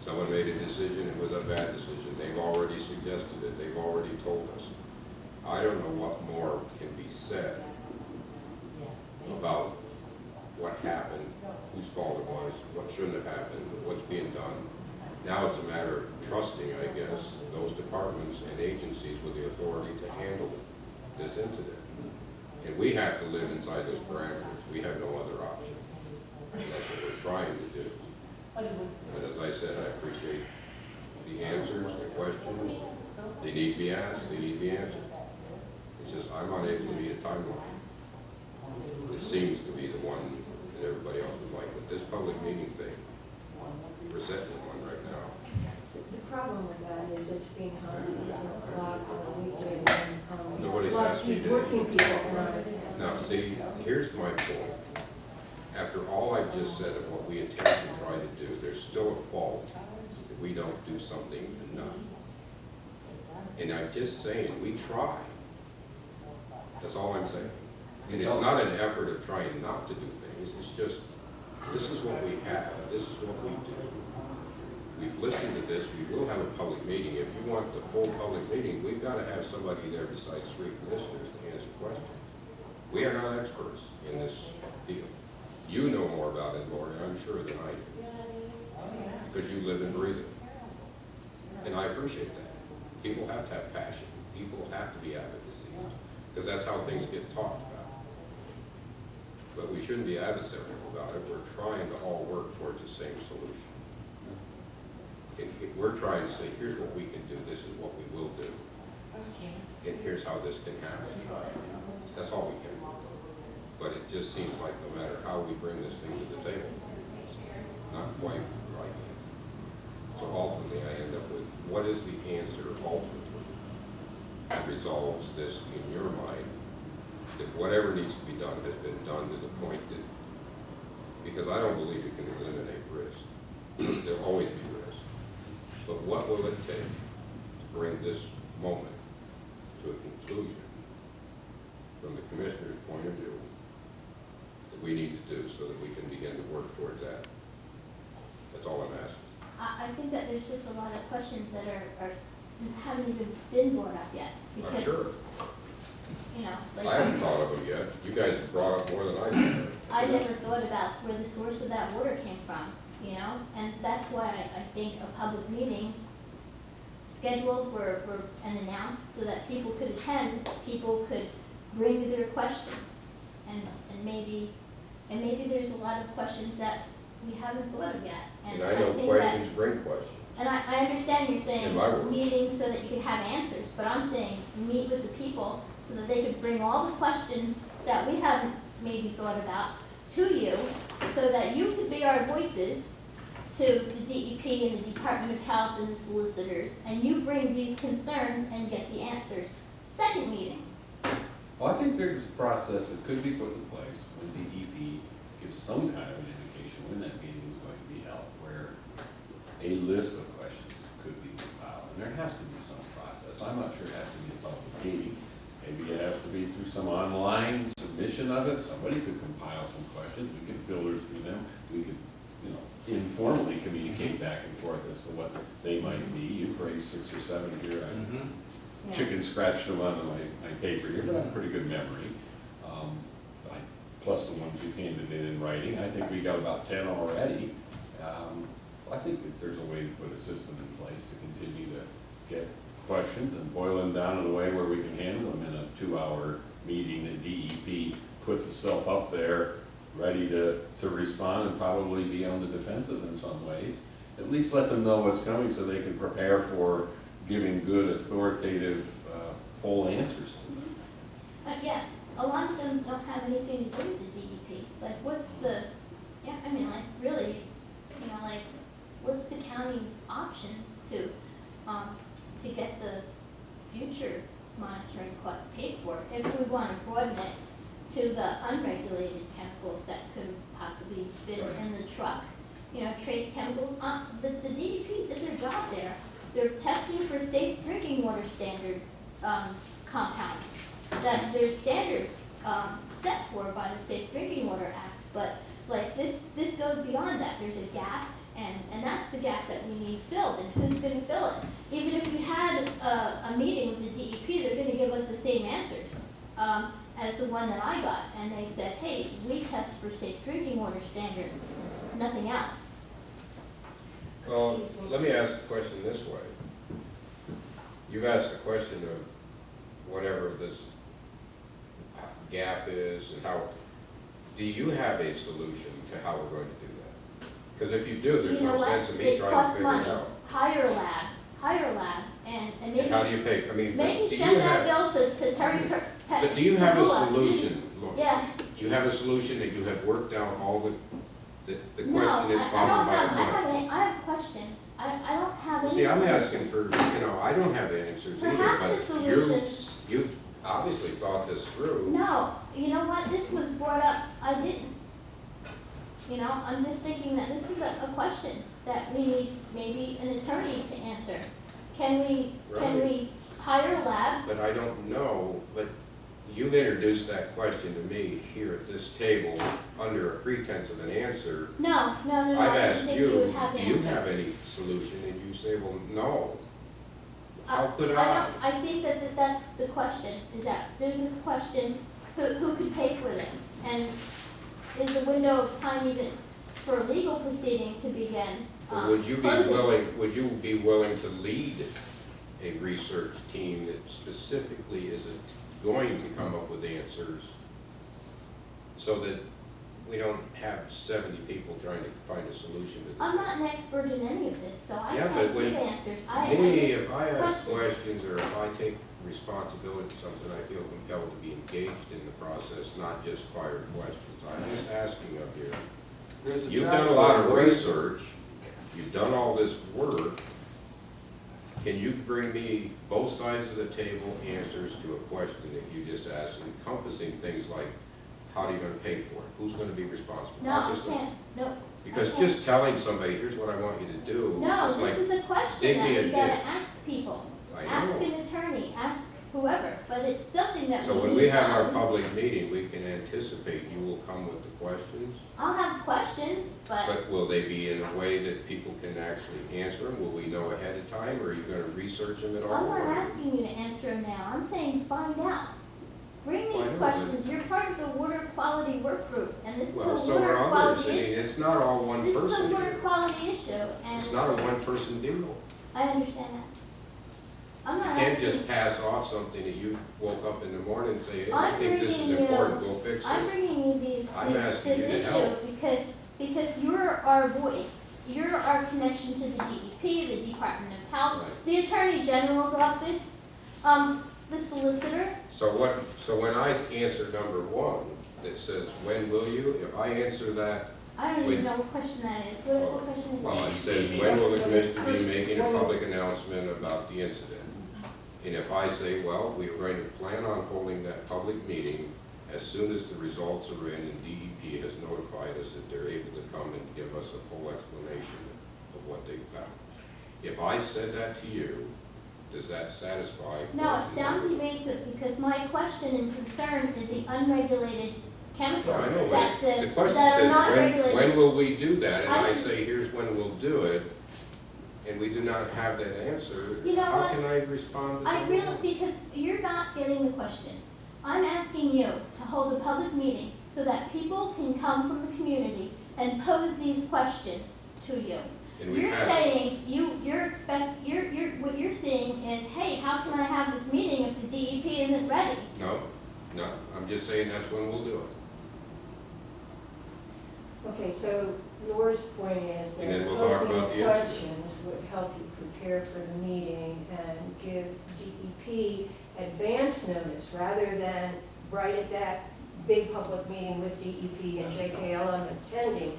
Someone made a decision, it was a bad decision. They've already suggested it, they've already told us. I don't know what more can be said about what happened, whose fault it was, what shouldn't have happened, what's being done. Now it's a matter of trusting, I guess, those departments and agencies with the authority to handle this incident. And we have to live inside those parameters. We have no other option. And that's what we're trying to do. But as I said, I appreciate the answers, the questions. They need to be asked, they need to be answered. It's just, I'm unable to meet a timeline. It seems to be the one that everybody else would like, but this public meeting thing, we're setting one right now. The problem with that is it's being held a lot on a weekly, and Nobody's a lot of asked me to- working people are not attending. Now, see, here's my point. After all I've just said of what we attempt to try to do, there's still a fault that we don't do something enough. And I'm just saying, we try. That's all I'm saying. And it's not an effort of trying not to do things, it's just, this is what we have, this is what we do. We've listened to this, we will have a public meeting. If you want the full public meeting, we've got to have somebody there besides 3 commissioners to answer questions. We are not experts in this field. You know more about it, Lori, I'm sure, than I do. because you live and breathe it. And I appreciate that. People have to have passion. People have to be advocacy, because that's how things get talked about. But we shouldn't be adversarial about it. We're trying to all work towards the same solution. We're trying to say, here's what we can do, this is what we will do, and here's how this can happen. That's all we can do. But it just seems like no matter how we bring this thing to the table, it's not quite right. So ultimately, I end up with, what is the answer ultimately that resolves this in your mind, that whatever needs to be done has been done to the point that, because I don't believe you can eliminate risk. There'll always be risk. But what will it take to bring this moment to a conclusion from the commissioner's point of view that we need to do so that we can begin to work towards that? That's all I'm asking. I think that there's just a lot of questions that haven't even been brought up yet. I'm Because, sure. you know, I like, haven't thought of them yet. You guys have brought up more than I have. I never thought about where the source of that water came from, you know? And that's why I think a public meeting scheduled and announced so that people could attend, people could bring their questions. And maybe there's a lot of questions that we haven't thought of yet. And I know think questions bring questions. And I understand you're In saying my world. meetings so that you can have answers, but I'm saying meet with the people so that they could bring all the questions that we haven't maybe thought about to you, so that you could be our voices to the DEP and the Department of Health and the solicitors, and you bring these concerns and get the answers. Second meeting. Well, I think there's a process that could be put in place when DEP gives some kind of an indication when that meeting is going to be held, where a list of questions could be compiled, and there has to be some process. I'm not sure it has to be a public meeting. Maybe it has to be through some online submission of it. Somebody could compile some questions. We could filter through them. We could, informally communicate back and forth as to what they might be. You've raised 6 or 7 here. I chicken scratched them on my paper here, but I have a pretty good memory. Plus the ones you've handed in writing. I think we got about 10 already. I think that there's a way to put a system in place to continue to get questions and boil them down in a way where we can handle them in a 2-hour meeting that DEP puts itself up there ready to respond and probably be on the defensive in some ways. At least let them know what's coming so they can prepare for giving good, authoritative, full answers to them. Yeah, a lot of them don't have anything to do with the DEP. Like, what's the, really, what's the county's options to get the future monitoring costs paid for? If we want to broaden it to the unregulated chemicals that could possibly been in the truck, trace chemicals, the DEP did their job there. They're testing for safe drinking water standard compounds, that there's standards set for by the Safe Drinking Water Act, but this goes beyond that. There's a gap, and that's the gap that we need filled, and who's going to fill it? Even if we had a meeting with the DEP, they're going to give us the same answers as the one that I got, and they said, hey, we test for safe drinking water standards, nothing else. Well, let me ask the question this way. You've asked the question of whatever this gap is and how, do you have a solution to how we're going to do that? Because if you do, there's no sense in me It trying to costs figure money. it out. Hire a lab, and maybe, And how do you pay, I mean, maybe do you send that have, bill to Terry but do you have a Pegula. solution? Look, Yeah. you have a solution that you have worked out all the No, question is I followed don't by a have, question? I have questions. I don't have any. See, I'm solutions. asking for, I don't have the answers either, Perhaps a but solution- you've obviously thought this through. No, you know what, this was brought up, I didn't. I'm just thinking that this is a question that we need maybe an attorney to answer. Can we Right. hire a lab? But I don't know, but you've introduced that question to me here at this table under a pretense of an answer. No, I've I didn't asked think you you, would have do an you answer. have any solution? And you say, well, no. How could I? I think that that's the question, is that there's this question, who could pay for this? And is the window of time even for a legal proceeding to begin Would you be closing. would you be willing to lead a research team that specifically isn't going to come up with answers so that we don't have 70 people trying to find a solution to this? I'm not an expert in any of this, so I Yeah, can't but when give answers. Me, just if I ask questions. questions or if I take responsibility for something, I feel compelled to be engaged in the process, not just fire questions. I'm just asking of you. There's a You've job done a lot of for it. research, you've done all this work. Can you bring me both sides of the table answers to a question that you just asked, encompassing things like, how are you gonna pay for it? Who's gonna be responsible? No, Not I just a- can't, no. Because I can't. just telling somebody, here's what I want you to do. No, it's this like, is a question dig me that a you gotta ditch. ask people. I Ask know. an attorney, ask whoever, but it's something that we So when need we have our done. public meeting, we can anticipate you will come with the questions, I'll have questions, but but will they be in a way that people can actually answer them? Will we know ahead of time, or are you gonna research them at all? I'm not or- asking you to answer them now. I'm saying find out. Bring Well, I these know, questions. You're part of the water quality work group, and this is Well, a so water are others. quality I mean, issue. it's not all one This is a person water here. quality issue, and It's not a one-person deal. I understand that. I'm You not can't asking. just pass off something that you woke up in the morning and say, hey, I I'm think this is bringing you- important, go fix I'm it. bringing you these, I'm asking you to this help. issue because you're our voice. You're our connection to the DEP, the Department of Health, Right. the Attorney General's office, the solicitor. So when I answer number one, that says, when will you? If I answer that, I don't Wait. even know what question that is. What question is well, that? it says, when will the commissioner be making a public announcement about the incident? And if I say, well, we are going to plan on holding that public meeting as soon as the results are in and DEP has notified us that they're able to come and give us a full explanation of what they found. If I said that to you, does that satisfy? No, it question sounds number? evasive because my question and concern is the unregulated chemicals I know, that, but the question that are not says, regulated. when will we do that? And I- I say, here's when we'll do it, and we do not have that answer. You know How what? can I respond to I that? really, because you're not getting the question. I'm asking you to hold a public meeting so that people can come from the community and pose these questions to you. And we You're have. saying, what you're saying is, hey, how can I have this meeting if the DEP isn't ready? No, I'm just saying that's when we'll do it. Okay, so Laura's point is that And then we'll talk posing about the the questions would help you prepare for the meeting and give DEP advance notice rather than right at that big public meeting with DEP and JKLM attending,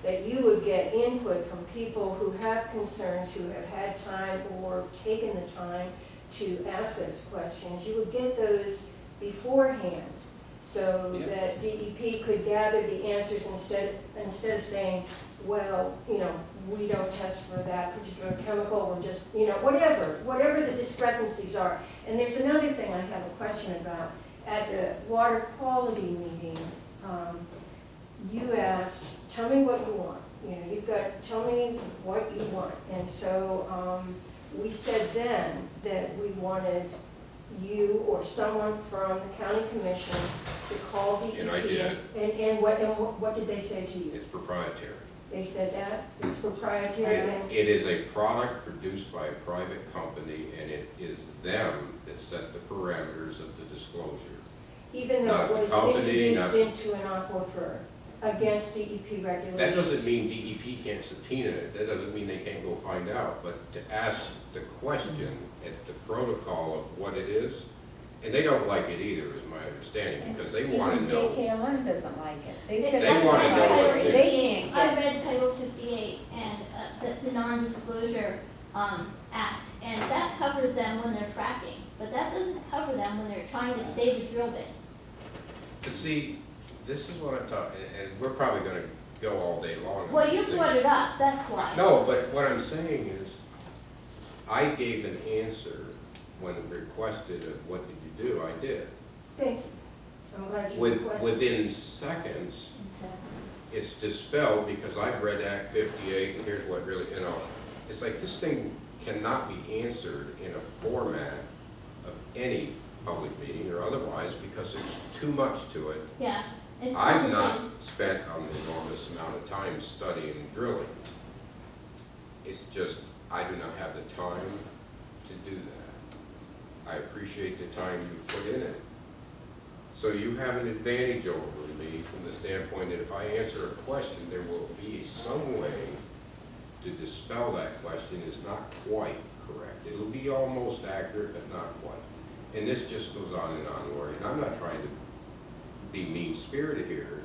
that you would get input from people who have concerns, who have had time or taken the time to ask those questions. You would get those beforehand so Yeah. that DEP could gather the answers instead of saying, well, we don't test for that particular chemical, we're just, whatever the discrepancies are. And there's another thing I have a question about. At the water quality meeting, you asked, tell me what you want. Tell me what you want. And so we said then that we wanted you or someone from the county commission to call DEP. And I did. And what did they say to you? It's proprietary. They said that? It's proprietary and, It is a product produced by a private company, and it is them that set the parameters of the disclosure. even though Not the it was company, introduced not- into an aquifer against DEP regulations. That doesn't mean DEP can't subpoena it, that doesn't mean they can't go find out, but to ask the question at the protocol of what it is, and they don't like it either, is my understanding, because they want to know. JKLM doesn't like it. They said They that's wanna not know right. what's in it. They can't I get it. read Title 58 and the non-disclosure act, and that covers them when they're fracking, but that doesn't cover them when they're trying to save a drill bit. To see, this is what I'm talking, and we're probably gonna go all day long. on Well, you this thing. brought it up, that's why. No, but what I'm saying is, I gave an answer when requested of what did you do, I did. Thank you. I'm glad you With, requested. within seconds, it's dispelled because I've read Act 58 and here's what really, it's like this thing cannot be answered in a format of any public meeting or otherwise because there's too much to it. Yeah. it's I've something- not spent an enormous amount of time studying drilling. It's just, I do not have the time to do that. I appreciate the time you put in it. So you have an advantage over me from the standpoint that if I answer a question, there will be some way to dispel that question is not quite correct. It'll be almost accurate, but not quite. And this just goes on and on, Lori, and I'm not trying to be mean-spirited here.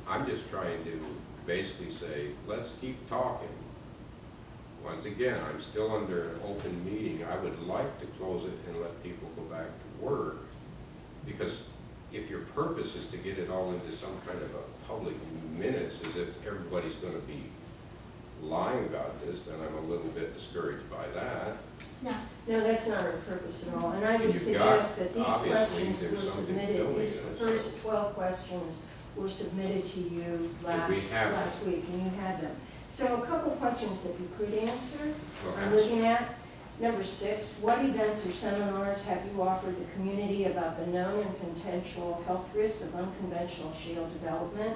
I'm just trying to basically say, let's keep talking. Once again, I'm still under an open meeting. I would like to close it and let people go back to work. Because if your purpose is to get it all into some kind of a public minutes, as if everybody's gonna be lying about this, then I'm a little bit discouraged by that. No, No, that's not our purpose at all, and I would You've got- suggest that these obviously, questions there's were something submitted, building these in it, first so- 12 questions were submitted to you But we have them. last week, and you had them. So a couple of questions that you could answer, Well, I'm looking at. Number 6, what events or seminars have you offered the community about the known and potential health risks of unconventional shale development?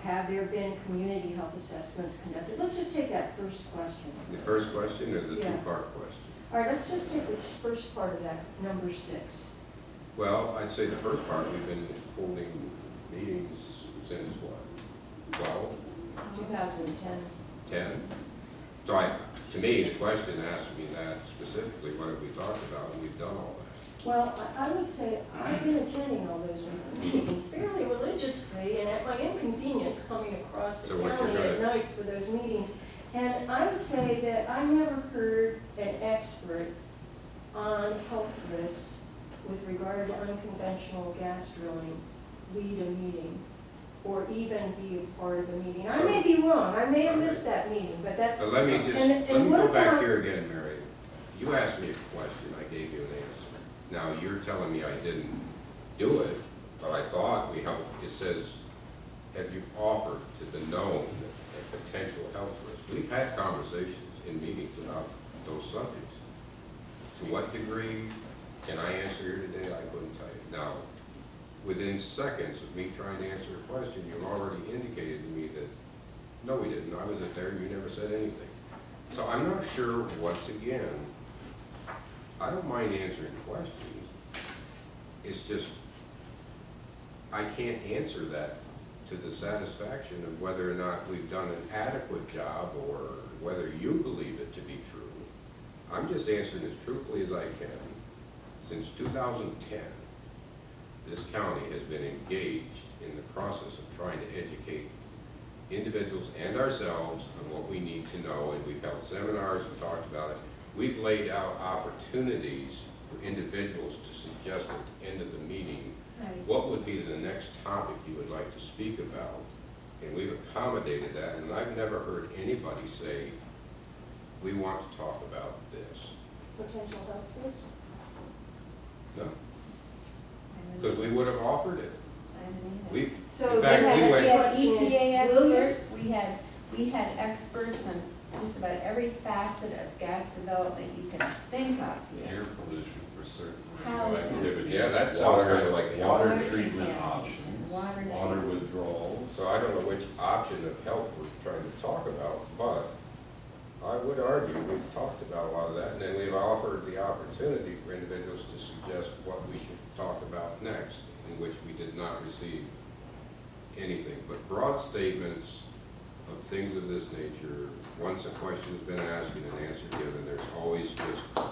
Have there been community health assessments conducted? Let's just take that first question. The first question or the Yeah. two-part question? All right, let's just take the first part of that, number 6. Well, I'd say the first part, we've been holding meetings since what, 12, 2010. 10? So to me, the question asked me that specifically, what have we talked about, and we've done all that. Well, I would say I've been attending all those meetings fairly religiously and at my inconvenience coming across the So what county you're at gonna- night for those meetings. And I would say that I never heard an expert on health risks with regard to unconventional gas drilling lead a meeting or even be a part of a meeting. I may be wrong, I may have missed that meeting, but that's. But let me just, and let me what go back about- here again, Mary. You asked me a question, I gave you an answer. Now, you're telling me I didn't do it, but I thought we helped, it says, have you offered to the known and potential health risks? We've had conversations in meetings about those subjects. To what degree can I answer here today, I couldn't tell you. Now, within seconds of me trying to answer a question, you've already indicated to me that, no, we didn't, I wasn't there, you never said anything. So I'm not sure, once again, I don't mind answering questions. It's just, I can't answer that to the satisfaction of whether or not we've done an adequate job or whether you believe it to be true. I'm just answering as truthfully as I can. Since 2010, this county has been engaged in the process of trying to educate individuals and ourselves on what we need to know, and we've held seminars and talked about it. We've laid out opportunities for individuals to suggest at the end of the meeting, what would be the next topic you would like to speak about? And we've accommodated that, and I've never heard anybody say, we want to talk about this. Potential health risks? No, because we would have offered it. We, So in fact, then we the went, next We question had EPA is, will you- experts, we had experts on just about every facet of gas development you can think of. Air pollution for certain Housing. activities. Yeah, that sounds kind of like a Water Water treatment contamination, options, water water treatment. withdrawals. so I don't know which option of health we're trying to talk about, but I would argue we've talked about a lot of that, and then we've offered the opportunity for individuals to suggest what we should talk about next, in which we did not receive anything, but broad statements of things of this nature. Once a question's been asked and an answer given, there's always just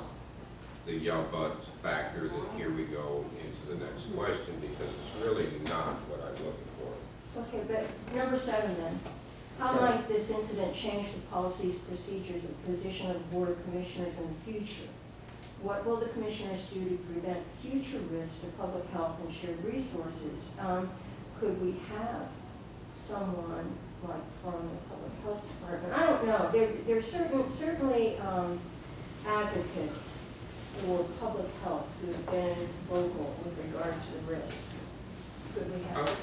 the yeah but factor that here we go into the next question, because it's really not what I'm looking for. Okay, but number 7 then. How might this incident change the policies, procedures, and position of the Board of Commissioners in the future? What will the commissioners do to prevent future risks to public health and shared resources? Could we have someone like from the public health department? I don't know. There's certainly advocates for public health who have been vocal with regard to the risk. Could we have such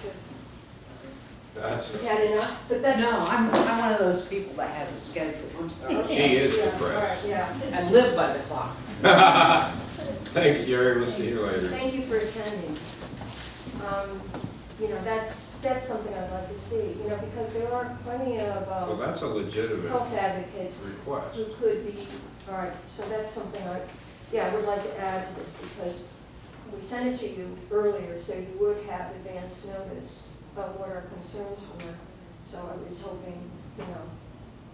That's, a, had enough? But that's. No, I'm one of those people that has a schedule, I'm sorry. She is Yeah, depressed. all right, yeah. I live by the clock. thanks, Jerry, we'll see you later. Thank you for attending. you know, that's something I'd like to see, you know, because there are plenty of, Well, that's a legitimate health advocates request. who could be, all right, so that's something I would like to add to this, because we sent it to you earlier, so you would have advance notice of what our concerns were. So I was hoping, you know,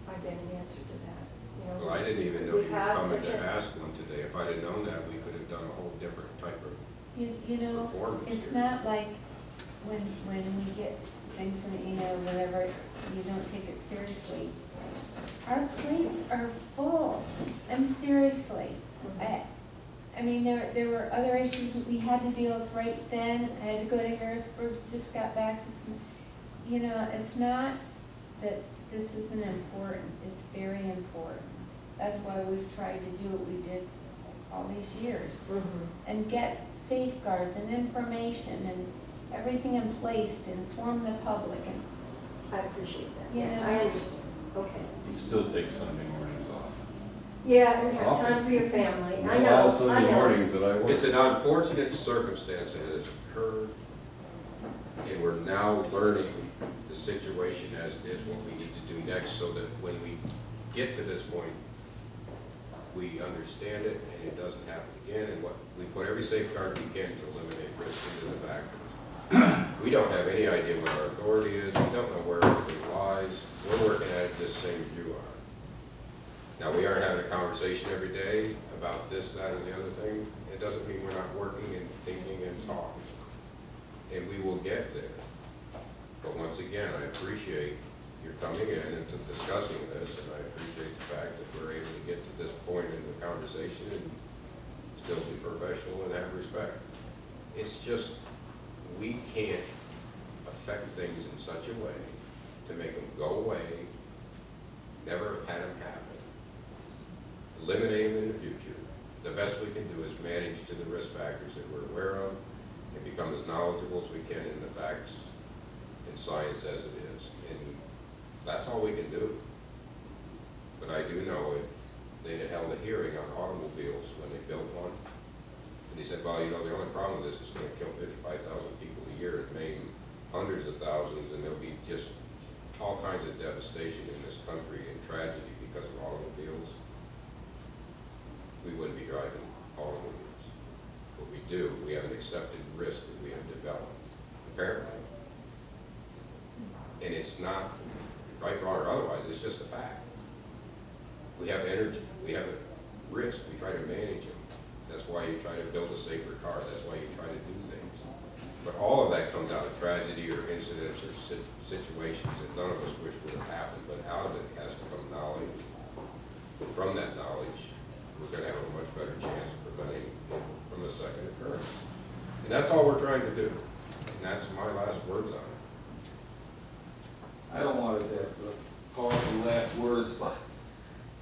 I'd get an answer to that, you know. Well, I didn't even know We you were have coming such to a- ask one today. If I'd have known that, we could have done a whole different type of You know, performance it's here. not like when we get things in the email or whatever, you don't take it seriously. Our plates are full, seriously. I mean, there were other issues that we had to deal with right then. I had to go to Harrisburg, just got back this, you know, it's not that this isn't important, it's very important. That's why we've tried to do what we did all these years. Mhm. And get safeguards and information and everything in place to inform the public. And I appreciate that, Yeah. yes, I understand, okay. You still take Sunday mornings off. Yeah, and have Often. time for your family, I Not know, all I Sunday know. mornings that I work. It's an unfortunate circumstance that has occurred, and we're now learning the situation as it is, what we need to do next, so that when we get to this point, we understand it and it doesn't happen again, and we put every safeguard we can to eliminate risk into the factors. We don't have any idea what our authority is, we don't know where everything lies, we're working at it the same as you are. Now, we are having a conversation every day about this, that, and the other thing. It doesn't mean we're not working and thinking and talking. And we will get there. But once again, I appreciate your coming in and to discussing this, and I appreciate the fact that we're able to get to this point in the conversation and still be professional and have respect. It's just, we can't affect things in such a way to make them go away, never had them happen, eliminate them in the future. The best we can do is manage to the risk factors that we're aware of and become as knowledgeable as we can in the facts and science as it is. And that's all we can do. But I do know if they'd have held a hearing on automobiles when they built one, and he said, well, you know, the only problem with this is going to kill 55,000 people a year, it maim hundreds of thousands, and there'll be just all kinds of devastation in this country and tragedy because of automobiles. We wouldn't be driving automobiles. But we do, we have an accepted risk that we have developed, apparently. And it's not right, wrong, or otherwise, it's just a fact. We have energy, we have a risk, we try to manage them. That's why you try to build a safer car, that's why you try to do things. But all of that comes out of tragedy or incidents or situations that none of us wish would have happened, but out of it has to come knowledge. From that knowledge, we're gonna have a much better chance of preventing it from a second occurrence. And that's all we're trying to do. And that's my last words on it. I don't want to have the powerful last words, but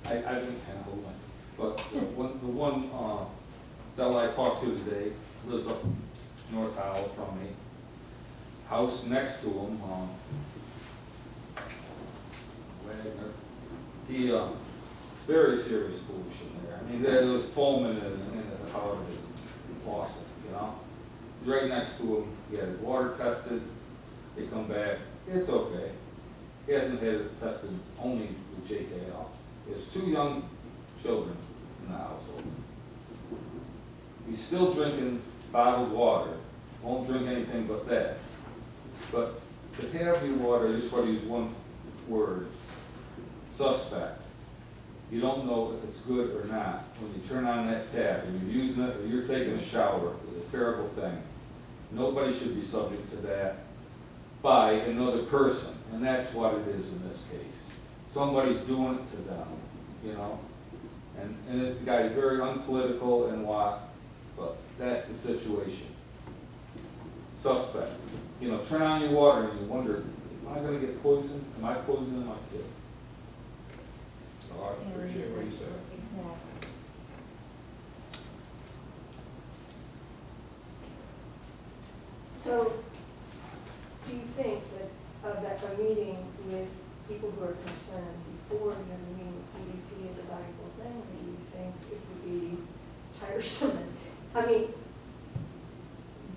I didn't handle it. But the one fellow I talked to today lives up North Howell from me. House next to him, Wagner, it's very serious pollution there. I mean, there was foaming in the house, it's awesome, you know? Right next to him, he had his water tested, they come back, it's okay. He hasn't had it tested only with JKL. There's 2 young children in the household. He's still drinking bottled water, won't drink anything but that. But to have your water, I just want to use one word, suspect. You don't know if it's good or not. When you turn on that tap and you're using it or you're taking a shower, it's a terrible thing. Nobody should be subject to that by another person, and that's what it is in this case. Somebody's doing it to them, you know? And the guy's very unpolitical and what, but that's the situation. Suspect. You know, turn on your water and you wonder, am I gonna get poisoned? Am I poisoning my kid? Well, I appreciate what you said. Exactly. So, do you think that a meeting with people who are concerned before you have a meeting with PDP is a valuable thing, or do you think it would be tiresome? I mean,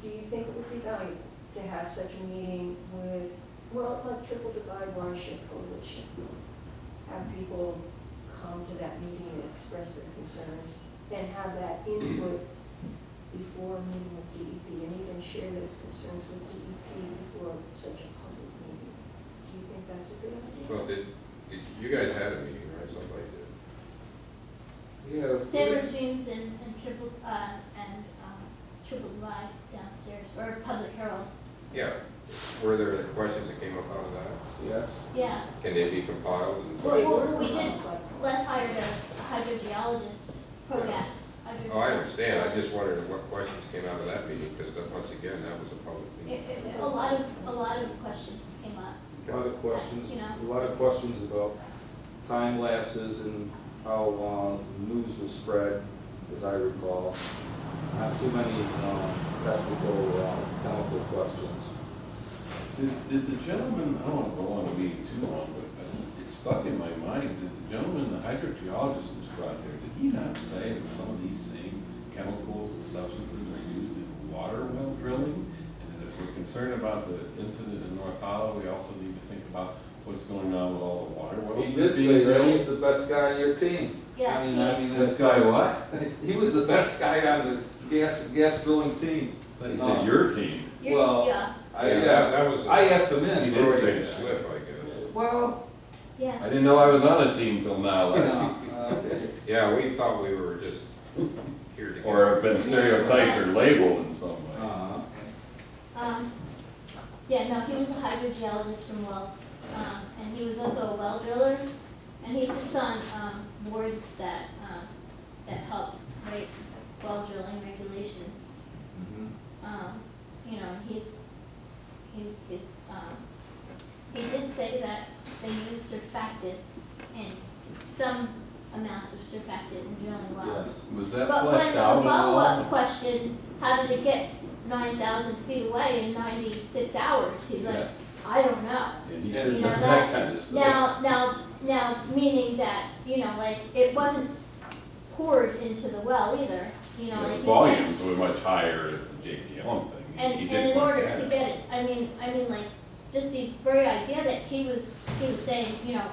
do you think it would be valuable to have have such a meeting with, well, like Triple Divide Watershed Coalition. Have people come to that meeting and express their concerns and have that input before meeting with DEP and even share those concerns with DEP before such a public meeting. Do you think that's a good idea? Well, you guys had a meeting, right? Somebody did. Yeah. Sailor Streams and Triple Divide downstairs, or Public Herald. Yeah. Were there any questions that came up out of that? Yes. Yeah. Can they be compiled? And Well, we did, Les hired a hydrogeologist, ProGas. Oh, I understand. I just wondered what questions came out of that meeting, because once again, that was a public meeting. A lot of questions came up. A lot of questions, You know. a lot of questions about time lapses and how news was spread, as I recall. Not too many technical, chemical questions. Did the gentleman, I don't want to go on the meeting too long, but it stuck in my mind, did the gentleman, the hydrogeologist who's brought there, did he not say that some of these same chemicals and substances are used in water well drilling? And that if we're concerned about the incident in North Hollow, we also need to think about what's going on with all the water wells. He did say that he was the best guy on your team. Yeah, I mean, This guy what? he was the best guy on the gas drilling team. He said your team. Well, Yeah, That was. I asked him He in. did say Freudian that. slip, I guess. Well, yeah. I didn't know I was on a team till now, you Les. know, okay. Yeah, we thought we were just here to. Or have been stereotyped or labeled in some way. Yeah, no, he was a hydrogeologist from Wells, and he was also a well driller, and he sits on, boards that help write well drilling regulations. Mhm. You know, he did say that they use surfactants in some amount of surfactant in drilling wells. Yes. Was that But when fleshed the out at all? follow-up question, how did it get 9,000 feet away in 96 hours? He's like, Yeah. I don't know. And he You should have know, done that- that kind of stuff. Now, meaning that, you know, like, it wasn't poured into the well either, you know, The like. you volumes were much higher at the JPL thing. And, He and did in point order that to out. get it, I mean, like, just the very idea that he was saying, you know,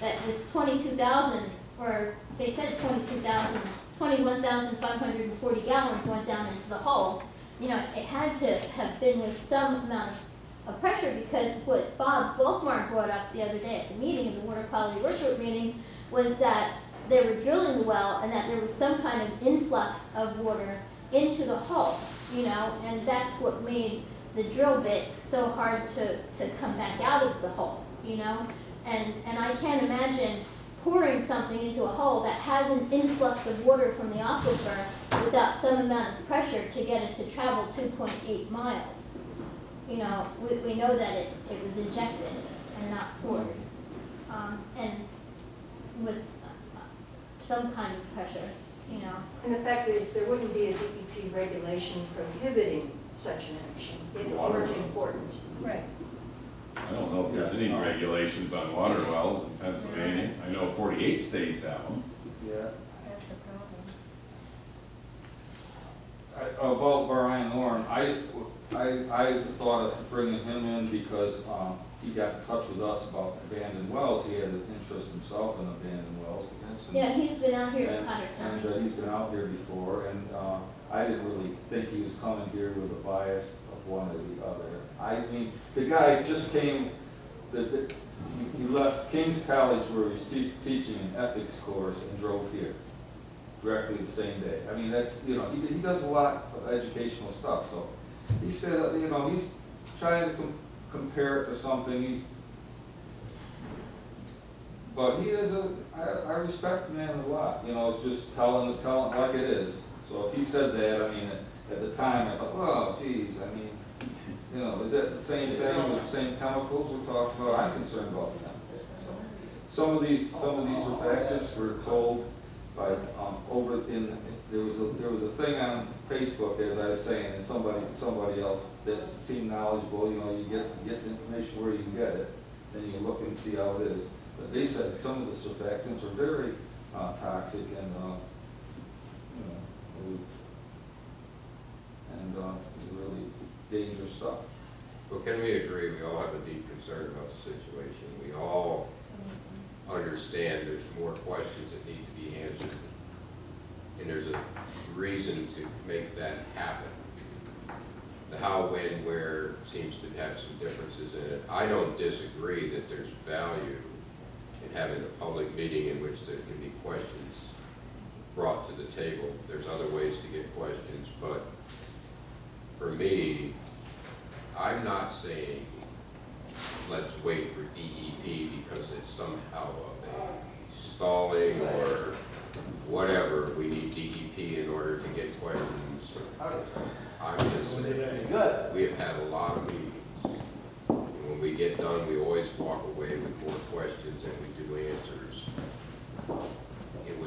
that this 22,000, or they said 21,540 gallons went down into the hole. You know, it had to have been with some amount of pressure, because what Bob Volkmar brought up the other day at the meeting, the Water Quality Work Group meeting, was that they were drilling the well and that there was some kind of influx of water into the hull, you know, and that's what made the drill bit so hard to come back out of the hole, you know? And I can't imagine pouring something into a hole that has an influx of water from the aquifer without some amount of pressure to get it to travel 2.8 miles. You know, we know that it was injected and not poured. And with some kind of pressure, you know. And the fact is, there wouldn't be a DEP regulation prohibiting such an action. It Water weren't wells. important. Right. I don't know if there's any regulations on water wells in Pennsylvania. I know 48 states have them. Yeah. That's the problem. About Brian Orm, I thought of bringing him in because he got in touch with us about abandoned wells. He had an interest himself in abandoned wells. Yeah, he's been out here in And Potter County. he's been out here before, and I didn't really think he was coming here with a bias of one or the other. I mean, the guy just came, he left King's College where he's teaching an ethics course and drove here directly the same day. I mean, that's, you know, he does a lot of educational stuff, so he said, you know, he's trying to compare it to something, but he is I respect the man a lot, you know, it's just telling like it is. So if he said that, I mean, at the time, I thought, oh, geez, I mean, you know, is that the same thing with the same chemicals we're talking about? I'm concerned about that. So, some of these surfactants were told by, there was a thing on Facebook, as I was saying, and somebody else that seemed knowledgeable, you know, you get the information where you can get it, then you look and see how it is. But they said some of the surfactants are very toxic and, you know, really dangerous stuff. Well, can we agree, we all have a deep concern about the situation? We all understand there's more questions that need to be answered. And there's a reason to make that happen. The how, when, where seems to have some differences in it. I don't disagree that there's value in having a public meeting in which there can be questions brought to the table. There's other ways to get questions, but for me, I'm not saying let's wait for DEP because it's somehow a stalling or whatever. We need DEP in order to get questions. I'm just saying, we have had a lot of meetings. And when we get done, we always walk away with more questions than we do answers. It would